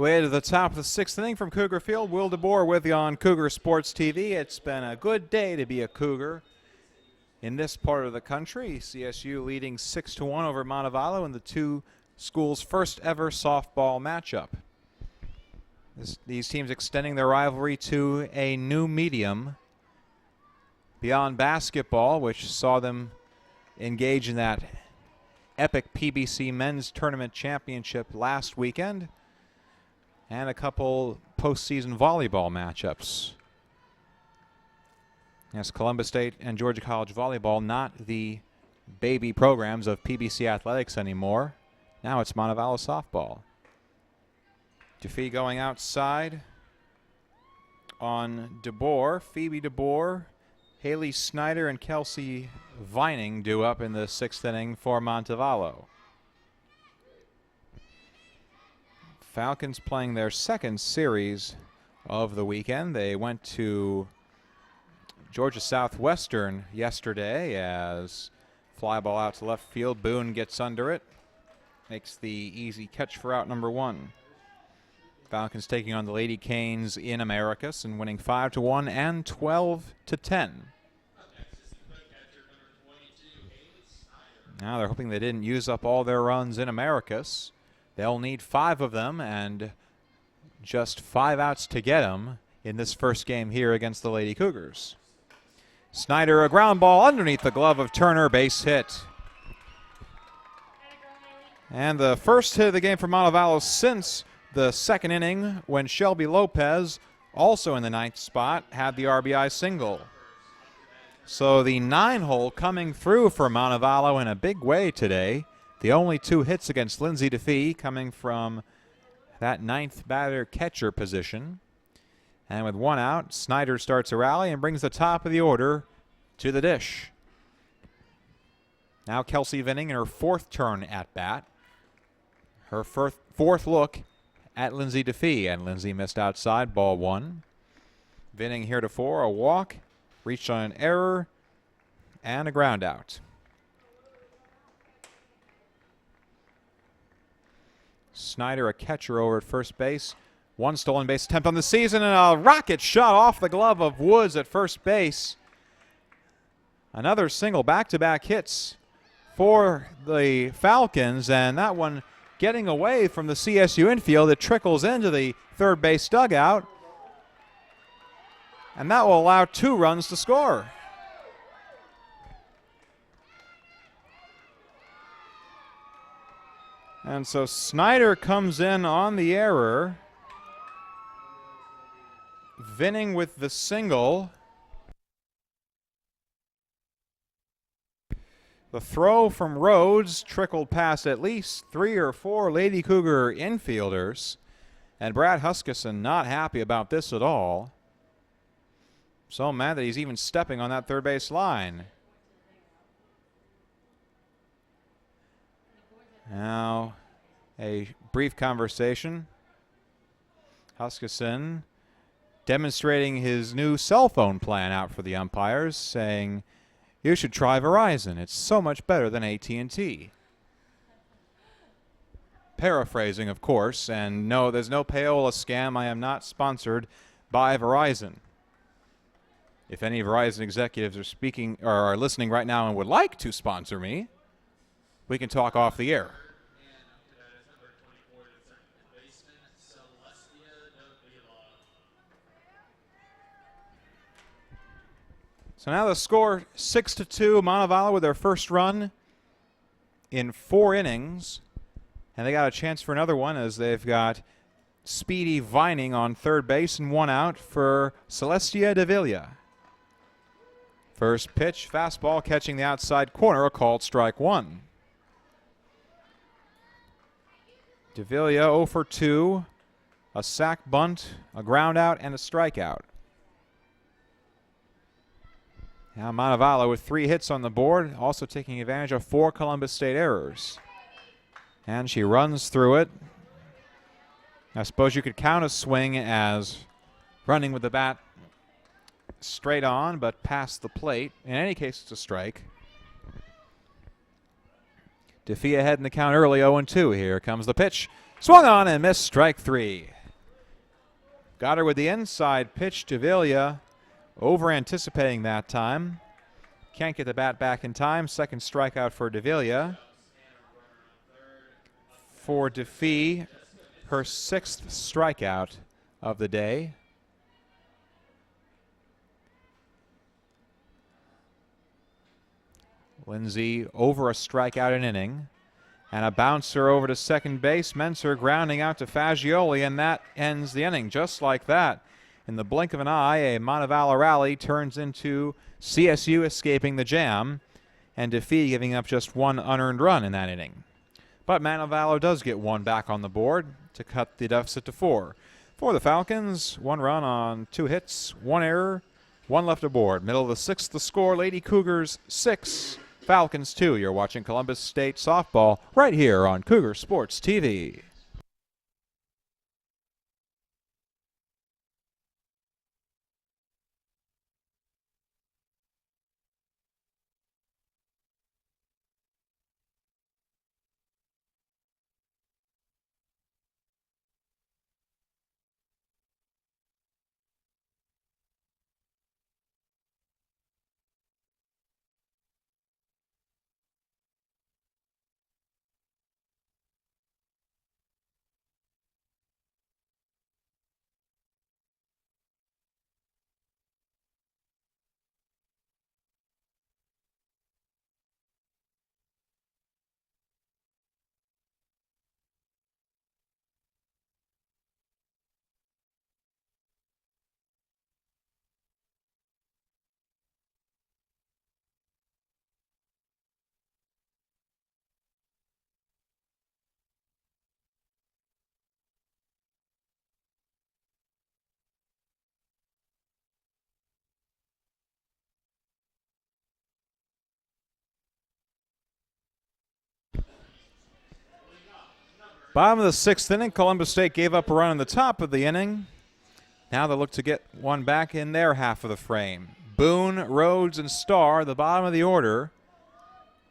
Way to the top of the 6th inning from Cougar Field. Will DeBoer with you on Cougar Sports TV. It's been a good day to be a Cougar in this part of the country. CSU leading 6-1 over Montevallo in the two schools' first ever softball matchup. These teams extending their rivalry to a new medium beyond basketball, which saw them engage in that epic PBC Men's Tournament Championship last weekend, and a couple postseason volleyball matchups. Yes, Columbus State and Georgia College volleyball, not the baby programs of PBC athletics anymore. Now it's Montevallo softball. DeFee going outside on DeBoer. Phoebe DeBoer, Haley Snyder, and Kelsey Vining due up in the 6th inning for Montevallo. Falcons playing their second series of the weekend. They went to Georgia Southwestern yesterday as fly ball out to left field. Boone gets under it. Makes the easy catch for out number 1. Falcons taking on the Lady Canes in Americus and winning 5-1 and 12-10. Now they're hoping they didn't use up all their runs in Americus. They'll need 5 of them and just 5 outs to get them in this first game here against the Lady Cougars. Snyder, a ground ball underneath the glove of Turner, base hit. And the first hit of the game for Montevallo since the 2nd inning, when Shelby Lopez, also in the 9th spot, had the RBI single. So the 9-hole coming through for Montevallo in a big way today. The only 2 hits against Lindsay DeFee coming from that 9th batter catcher position. And with 1 out, Snyder starts a rally and brings the top of the order to the dish. Now Kelsey Vining in her 4th turn at bat. Her 4th look at Lindsay DeFee, and Lindsay missed outside, ball 1. Vining heretofore, a walk, reached on an error, and a ground out. Snyder, a catcher over at first base. 1 stolen base attempt on the season, and a rocket shot off the glove of Woods at first base. Another single, back-to-back hits for the Falcons, and that one getting away from the CSU infield. It trickles into the third base dugout, and that will allow 2 runs to score. And so Snyder comes in on the error. Vining with the single. The throw from Rhodes trickled past at least 3 or 4 Lady Cougar infielders. And Brad Huskisson not happy about this at all. So mad that he's even stepping on that third base line. Now, a brief conversation. Huskisson demonstrating his new cell phone plan out for the umpires, saying, "You should try Verizon. It's so much better than AT&T." Paraphrasing, of course, and no, there's no payola scam. I am not sponsored by Verizon. If any Verizon executives are speaking or are listening right now and would like to sponsor me, we can talk off the air. So now the score 6-2. Montevallo with their first run in 4 innings. And they got a chance for another one as they've got Speedy Vining on third base and 1 out for Celestia Davila. First pitch, fastball catching the outside corner, a called strike 1. Davila 0 for 2, a sac bunt, a ground out, and a strikeout. Now Montevallo with 3 hits on the board, also taking advantage of 4 Columbus State errors. And she runs through it. I suppose you could count a swing as running with the bat straight on, but past the plate. In any case, it's a strike. DeFee ahead in the count early, 0-2. Here comes the pitch. Swung on and missed, strike 3. Got her with the inside pitch to Villa, over anticipating that time. Can't get the bat back in time. Second strikeout for Davila. For Defee, her 6th strikeout of the day. Lindsay over a strikeout an inning. And a bouncer over to second base. Menser grounding out to Fagioli, and that ends the inning just like that. In the blink of an eye, a Montevallo rally turns into CSU escaping the jam, and Defee giving up just 1 unearned run in that inning. But Montevallo does get 1 back on the board to cut the deficit to 4. For the Falcons, 1 run on 2 hits, 1 error, 1 left aboard. Middle of the 6th, the score, Lady Cougars 6, Falcons 2. You're watching Columbus State softball right here on Cougar Sports TV. Bottom of the 6th inning, Columbus State gave up a run in the top of the inning. Now they look to get 1 back in their half of the frame. Boone, Rhodes, and Starr, the bottom of the order.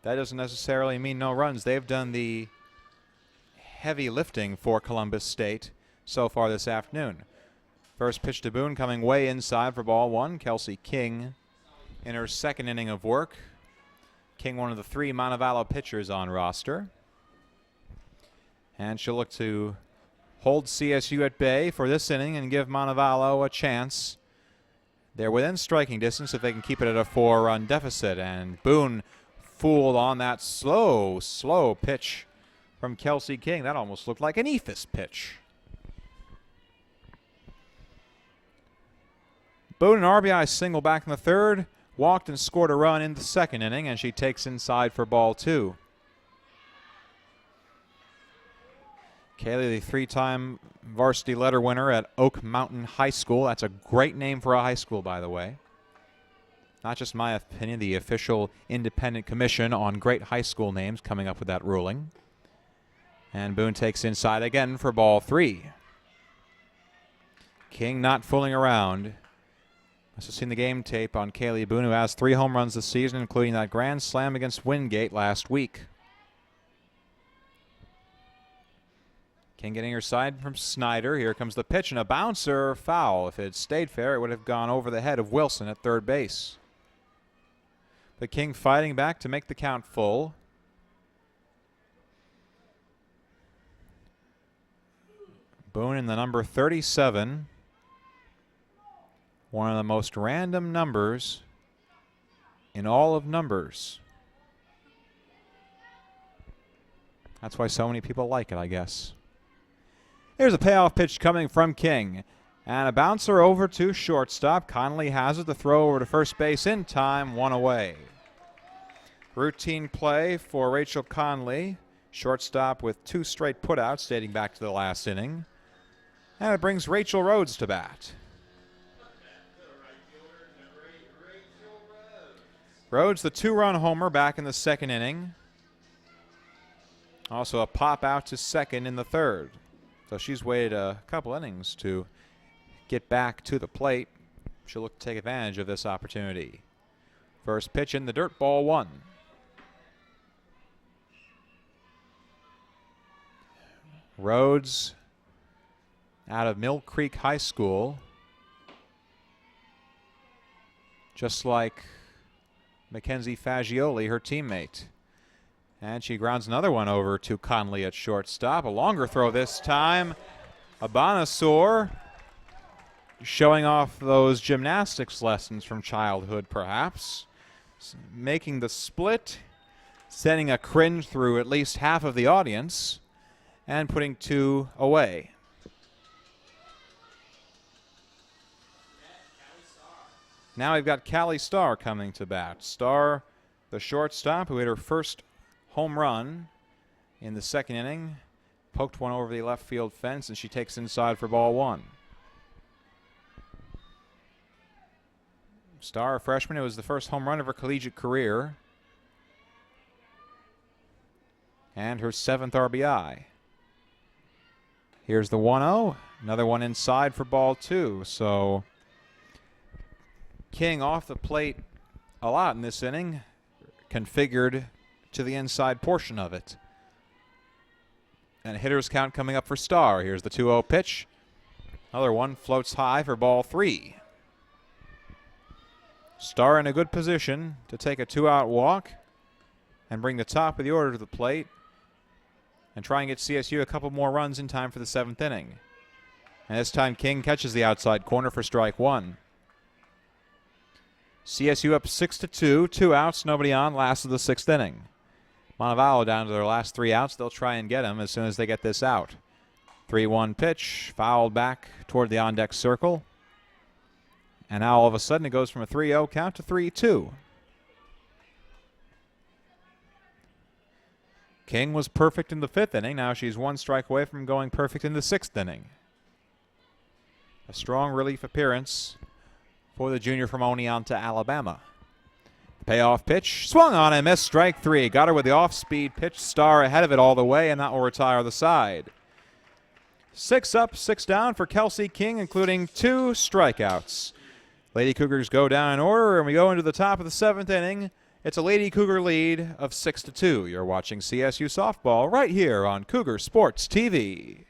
That doesn't necessarily mean no runs. They've done the heavy lifting for Columbus State so far this afternoon. First pitch to Boone coming way inside for ball 1. Kelsey King in her 2nd inning of work. King, one of the 3 Montevallo pitchers on roster. And she'll look to hold CSU at bay for this inning and give Montevallo a chance. They're within striking distance if they can keep it at a 4-run deficit. And Boone fooled on that slow pitch from Kelsey King. That almost looked like an Ephus pitch. Boone, an RBI single back in the 3rd, walked and scored a run in the 2nd inning, and she takes inside for ball 2. Kaylee, the 3-time varsity letter winner at Oak Mountain High School. That's a great name for a high school, by the way. Not just my opinion, the official independent commission on great high school names coming up with that ruling. And Boone takes inside again for ball 3. King not fooling around. Must have seen the game tape on Kaylee Boone, who has 3 home runs this season, including that grand slam against Wingate last week. King getting her side from Snyder. Here comes the pitch and a bouncer, foul. If it had stayed fair, it would have gone over the head of Wilson at 3rd base. But King fighting back to make the count full. Boone in the number 37. One of the most random numbers in all of numbers. That's why so many people like it, I guess. Here's a payoff pitch coming from King. And a bouncer over to shortstop. Conley has it. The throw over to first base in time. 1 away. Routine play for Rachel Conley. Shortstop with 2 straight putouts dating back to the last inning. And it brings Rachel Rhodes to bat. Rhodes, the 2-run homer back in the 2nd inning. Also a pop out to 2nd in the 3rd. So she's waited a couple innings to get back to the plate. She'll look to take advantage of this opportunity. First pitch in the dirt, ball 1. Rhodes out of Mill Creek High School. Just like Mackenzie Fagioli, her teammate. And she grounds another one over to Conley at shortstop. A longer throw this time. Abanasor showing off those gymnastics lessons from childhood, perhaps. Making the split, sending a cringe through at least half of the audience, and putting 2 away. Now we've got Callie Starr coming to bat. Starr, the shortstop, who hit her first home run in the second inning, poked one over the left field fence, and she takes inside for ball 1. Starr, a freshman, it was the first home run of her collegiate career, and her 7th RBI. Here's the 1-0, another one inside for ball 2. So King off the plate a lot in this inning, configured to the inside portion of it. And a hitter's count coming up for Starr. Here's the 2-0 pitch. Another one floats high for ball 3. Starr in a good position to take a 2-out walk and bring the top of the order to the plate and try and get CSU a couple more runs in time for the 7th inning. And this time King catches the outside corner for strike 1. CSU up 6-2, 2 outs, nobody on, last of the 6th inning. Montevallo down to their last 3 outs. They'll try and get them as soon as they get this out. 3-1 pitch, fouled back toward the on-deck circle. And now all of a sudden it goes from a 3-0 count to 3-2. King was perfect in the 5th inning. Now she's 1 strike away from going perfect in the 6th inning. A strong relief appearance for the junior from Oneonta, Alabama. Payoff pitch, swung on and missed, strike 3. Got her with the off-speed pitch. Starr ahead of it all the way, and that will retire the side. 6 up, 6 down for Kelsey King, including 2 strikeouts. Lady Cougars go down in order, and we go into the top of the 7th inning. It's a Lady Cougar lead of 6-2. You're watching CSU softball right here on Cougar Sports TV.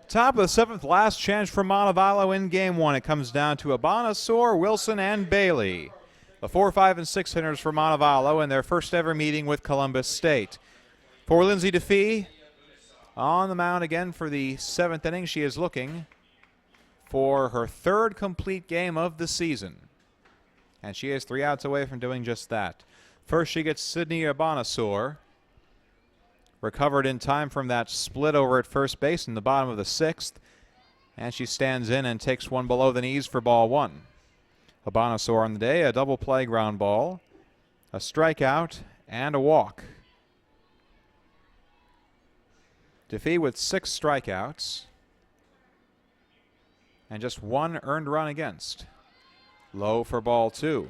Top of the 7th, last chance for Montevallo in game 1. It comes down to Abanasor, Wilson, and Bailey. The 4, 5, and 6 hitters for Montevallo in their first ever meeting with Columbus State. For Lindsay DeFee, on the mound again for the 7th inning. She is looking for her 3rd complete game of the season. And she is 3 outs away from doing just that. First she gets Sydney Abanasor. Recovered in time from that split over at first base in the bottom of the 6th. And she stands in and takes one below the knees for ball 1. Abanasor on the day, a double play ground ball, a strikeout, and a walk. DeFee with 6 strikeouts and just 1 earned run against. Low for ball 2.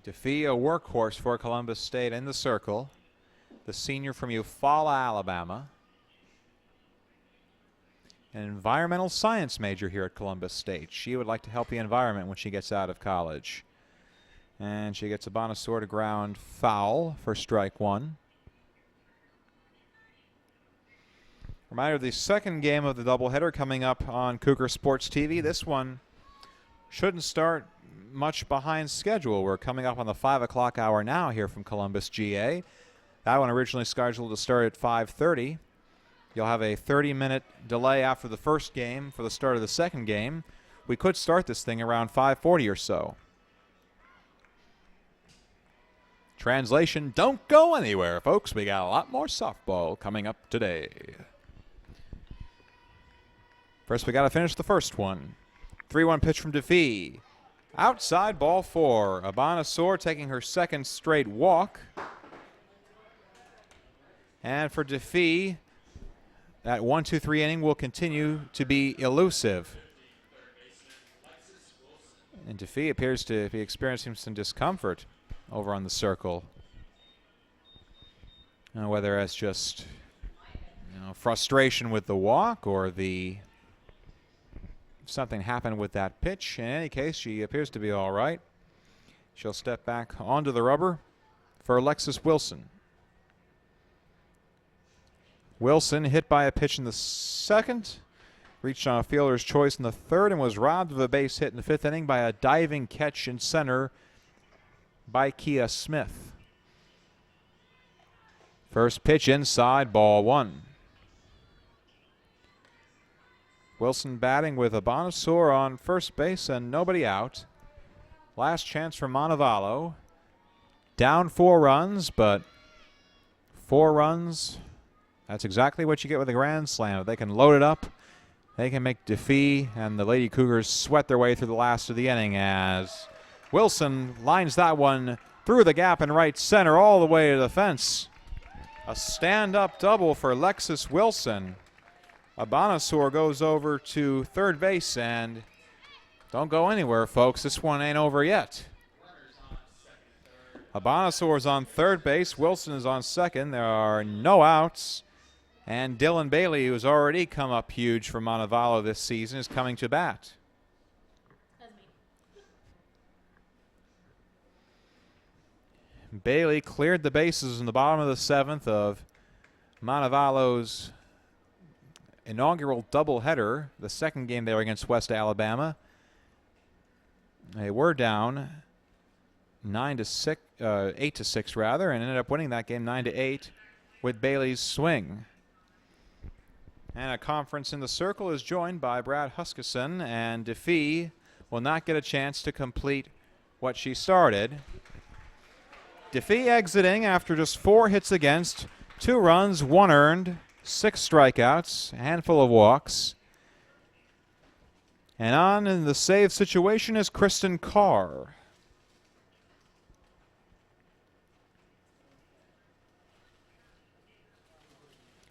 DeFee, a workhorse for Columbus State in the circle. The senior from Eufaula, Alabama. An environmental science major here at Columbus State. She would like to help the environment when she gets out of college. And she gets Abanasor to ground foul for strike 1. Reminder, the second game of the doubleheader coming up on Cougar Sports TV. This one shouldn't start much behind schedule. We're coming up on the 5 o'clock hour now here from Columbus, GA. That one originally scheduled to start at 5:30. You'll have a 30-minute delay after the first game for the start of the second game. We could start this thing around 5:40 or so. Translation, don't go anywhere, folks. We got a lot more softball coming up today. First, we got to finish the first one. 3-1 pitch from DeFee. Outside, ball 4. Abanasor taking her second straight walk. And for DeFee, that 1-2-3 inning will continue to be elusive. And DeFee appears to be experiencing some discomfort over on the circle. Whether that's just frustration with the walk or something happened with that pitch. In any case, she appears to be all right. She'll step back onto the rubber for Alexis Wilson. Wilson hit by a pitch in the second, reached on a fielder's choice in the third, and was robbed of a base hit in the fifth inning by a diving catch in center by Kia Smith. First pitch inside, ball 1. Wilson batting with Abanasor on first base and nobody out. Last chance for Montevallo. Down 4 runs, but 4 runs, that's exactly what you get with a grand slam. If they can load it up, they can make DeFee and the Lady Cougars sweat their way through the last of the inning as Wilson lines that one through the gap in right center all the way to the fence. A stand-up double for Alexis Wilson. Abanasor goes over to third base, and don't go anywhere, folks. This one ain't over yet. Abanasor is on third base. Wilson is on second. There are no outs. And Dylan Bailey, who's already come up huge for Montevallo this season, is coming to bat. Bailey cleared the bases in the bottom of the 7th of Montevallo's inaugural doubleheader, the second game they were against West Alabama. They were down 8-6 rather, and ended up winning that game 9-8 with Bailey's swing. And a conference in the circle is joined by Brad Huskisson, and DeFee will not get a chance to complete what she started. DeFee exiting after just 4 hits against, 2 runs, 1 earned, 6 strikeouts, a handful of walks. And on in the save situation is Kristen Carr.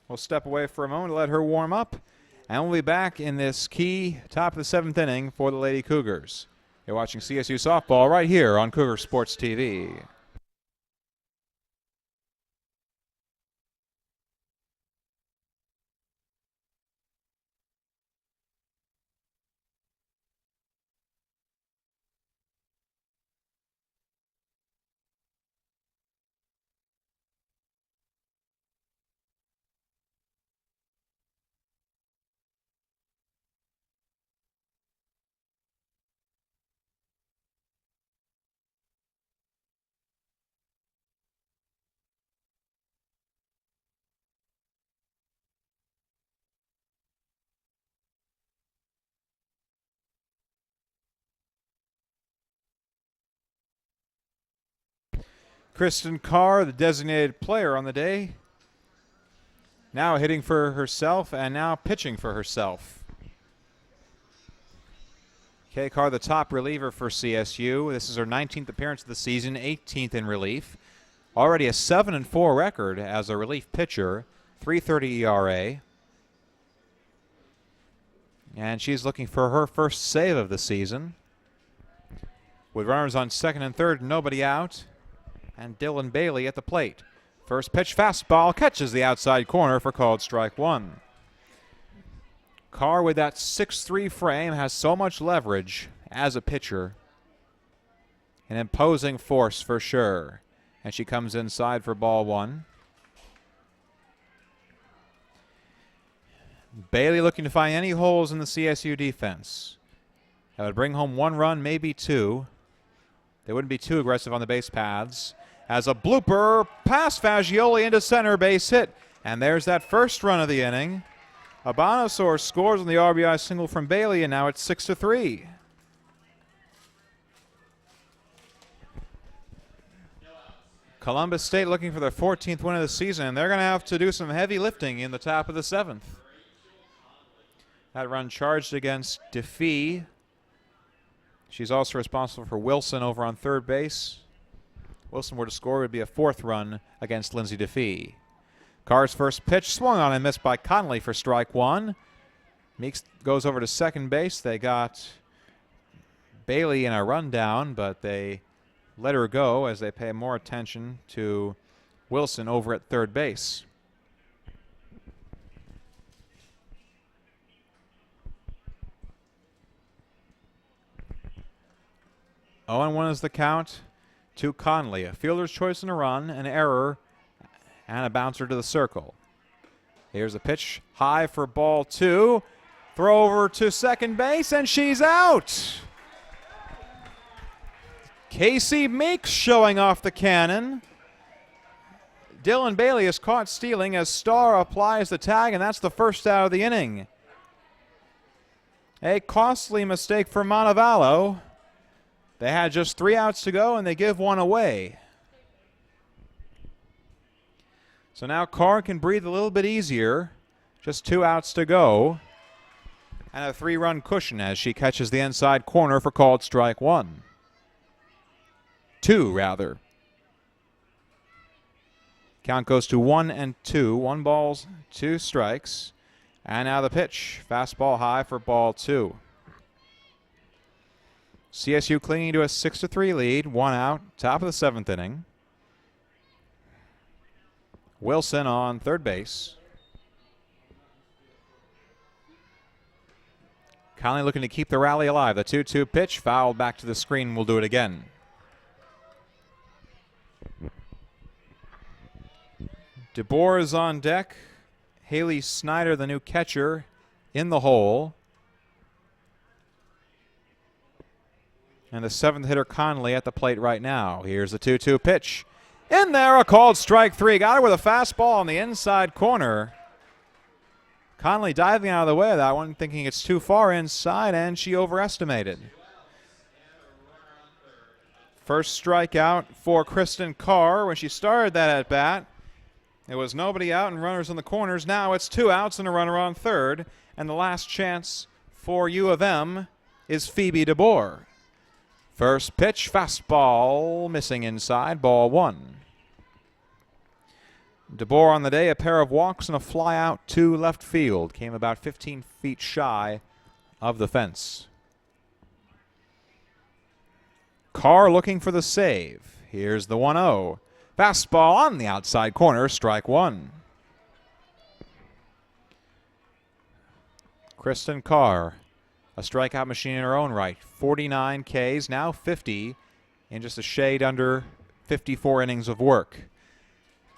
We'll step away for a moment to let her warm up, and we'll be back in this key top of the 7th inning for the Lady Cougars. You're watching CSU Softball right here on Cougar Sports TV. Kristen Carr, the designated player on the day, now hitting for herself and now pitching for herself. Kay Carr, the top reliever for CSU. This is her 19th appearance of the season, 18th in relief. Already a 7-4 record as a relief pitcher, 3.30 ERA. And she's looking for her first save of the season. With runners on second and third, nobody out. And Dylan Bailey at the plate. First pitch fastball catches the outside corner for called strike 1. Carr with that 6'3" frame has so much leverage as a pitcher. An imposing force for sure. And she comes inside for ball 1. Bailey looking to find any holes in the CSU defense. That would bring home 1 run, maybe 2. They wouldn't be too aggressive on the base paths. As a blooper, past Fagioli into center, base hit. And there's that first run of the inning. Abonosaur scores on the RBI single from Bailey, and now it's 6-3. Columbus State looking for their 14th win of the season, and they're going to have to do some heavy lifting in the top of the 7th. That run charged against DeFee. She's also responsible for Wilson over on third base. Wilson were to score, it would be a 4th run against Lindsay DeFee. Carr's first pitch swung on and missed by Conley for strike 1. Meeks goes over to second base. They got Bailey in a rundown, but they let her go as they pay more attention to Wilson over at third base. Oh, and 1 is the count to Conley. A fielder's choice and a run, an error, and a bouncer to the circle. Here's a pitch high for ball 2. Throw over to second base, and she's out. Casey Meeks showing off the cannon. Dylan Bailey is caught stealing as Starr applies the tag, and that's the first out of the inning. A costly mistake for Montevallo. They had just 3 outs to go, and they give 1 away. So now Carr can breathe a little bit easier. Just 2 outs to go. And a 3-run cushion as she catches the inside corner for called strike 1. 2, rather. Count goes to 1-2. 1 balls, 2 strikes. And now the pitch. Fastball high for ball 2. CSU clinging to a 6-3 lead. 1 out. Top of the 7th inning. Wilson on third base. Conley looking to keep the rally alive. The 2-2 pitch fouled back to the screen. We'll do it again. DeBoer is on deck. Haley Snyder, the new catcher, in the hole. And the 7th hitter, Conley, at the plate right now. Here's the 2-2 pitch. In there, a called strike 3. Got her with a fastball on the inside corner. Conley diving out of the way of that one, thinking it's too far inside, and she overestimated. First strikeout for Kristen Carr. When she started that at bat, it was nobody out and runners in the corners. Now it's 2 outs and a runner on third. And the last chance for U of M is Phoebe DeBoer. First pitch, fastball, missing inside, ball 1. DeBoer on the day, a pair of walks and a fly out to left field. Came about 15 feet shy of the fence. Carr looking for the save. Here's the 1-0. Fastball on the outside corner, strike 1. Kristen Carr, a strikeout machine in her own right. 49 Ks, now 50, in just a shade under 54 innings of work.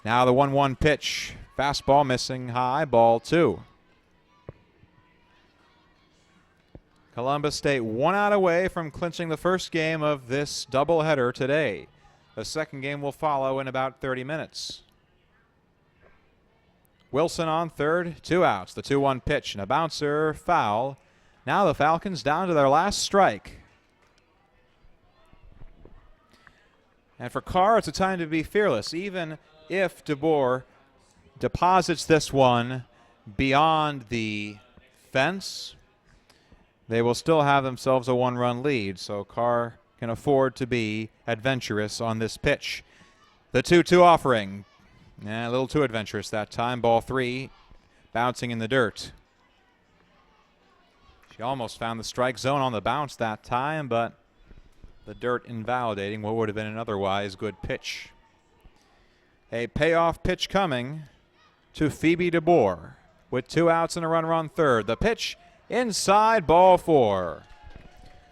Now the 1-1 pitch. Fastball missing high, ball 2. Columbus State 1 out away from clinching the first game of this doubleheader today. The second game will follow in about 30 minutes. Wilson on third, 2 outs. The 2-1 pitch and a bouncer, foul. Now the Falcons down to their last strike. And for Carr, it's a time to be fearless. Even if DeBoer deposits this one beyond the fence, they will still have themselves a 1-run lead. So Carr can afford to be adventurous on this pitch. The 2-2 offering. A little too adventurous that time. Ball 3, bouncing in the dirt. She almost found the strike zone on the bounce that time, but the dirt invalidating what would have been an otherwise good pitch. A payoff pitch coming to Phoebe DeBoer with 2 outs and a runner on third. The pitch inside, ball 4.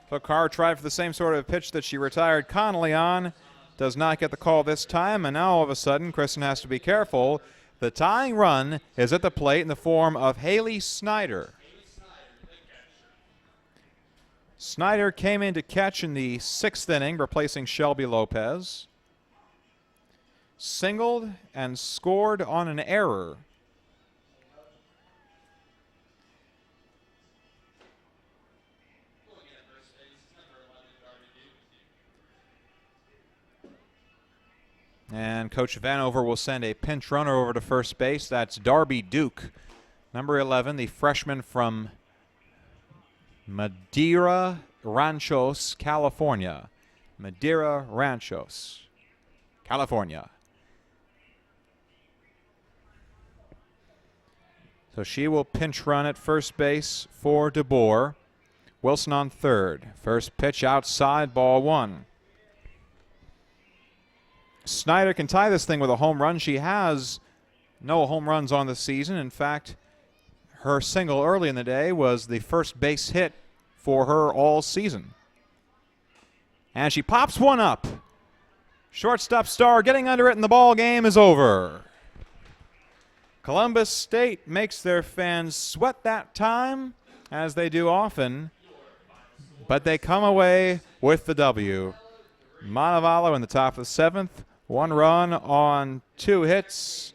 So Carr tried for the same sort of pitch that she retired Conley on. Does not get the call this time, and now all of a sudden Kristen has to be careful. The tying run is at the plate in the form of Haley Snyder. Snyder came in to catch in the 6th inning, replacing Shelby Lopez. Singled and scored on an error. And Coach Vanover will send a pinch runner over to first base. That's Darby Duke, number 11, the freshman from Madeira Ranchos, California. Madeira Ranchos, California. So she will pinch run at first base for DeBoer. Wilson on third. First pitch outside, ball 1. Snyder can tie this thing with a home run. She has no home runs on the season. In fact, her single early in the day was the first base hit for her all season. And she pops one up. Shortstop Star getting under it, and the ball game is over. Columbus State makes their fans sweat that time, as they do often, but they come away with the W. Montevallo in the top of the 7th. 1 run on 2 hits,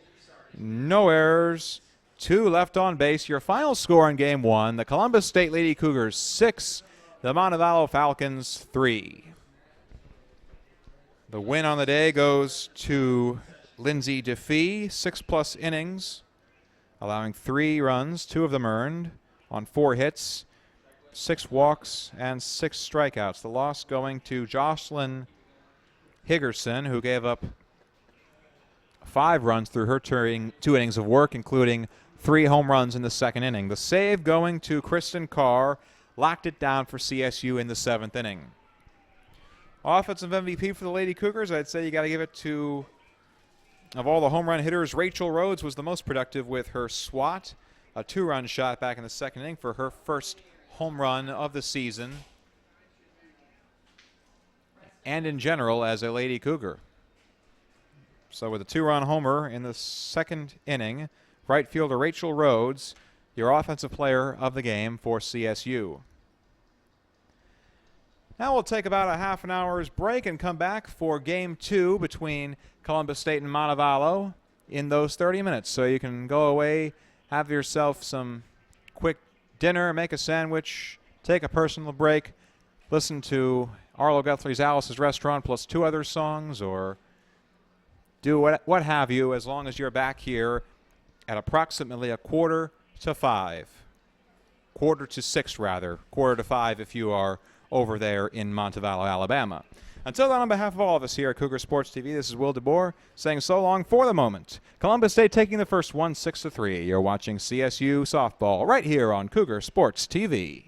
no errors, 2 left on base. Your final score in Game 1, the Columbus State Lady Cougars 6, the Montevallo Falcons 3. The win on the day goes to Lindsay DeFee, 6+ innings, allowing 3 runs, 2 of them earned, on 4 hits, 6 walks, and 6 strikeouts. The loss going to Jocelyn Higgerson, who gave up 5 runs through her 2 innings of work, including 3 home runs in the 2nd inning. The save going to Kristen Carr, locked it down for CSU in the 7th inning. Offensive MVP for the Lady Cougars, I'd say you got to give it to, of all the home run hitters, Rachel Rhodes was the most productive with her swat, a 2-run shot back in the 2nd inning for her first home run of the season, and in general as a Lady Cougar. So with a 2-run homer in the 2nd inning, right fielder Rachel Rhodes, your offensive player of the game for CSU. Now we'll take about a half an hour's break and come back for Game 2 between Columbus State and Montevallo in those 30 minutes. So you can go away, have yourself some quick dinner, make a sandwich, take a personal break, listen to Arlo Guthrie's Alice's Restaurant plus 2 other songs, or do what have you, as long as you're back here at approximately 4:45. 4:45 rather. 4:45 if you are over there in Montevallo, Alabama. Until then, on behalf of all of us here at Cougar Sports TV, this is Will DeBoer saying so long for the moment. Columbus State taking the first one, 6-3. You're watching CSU softball right here on Cougar Sports TV.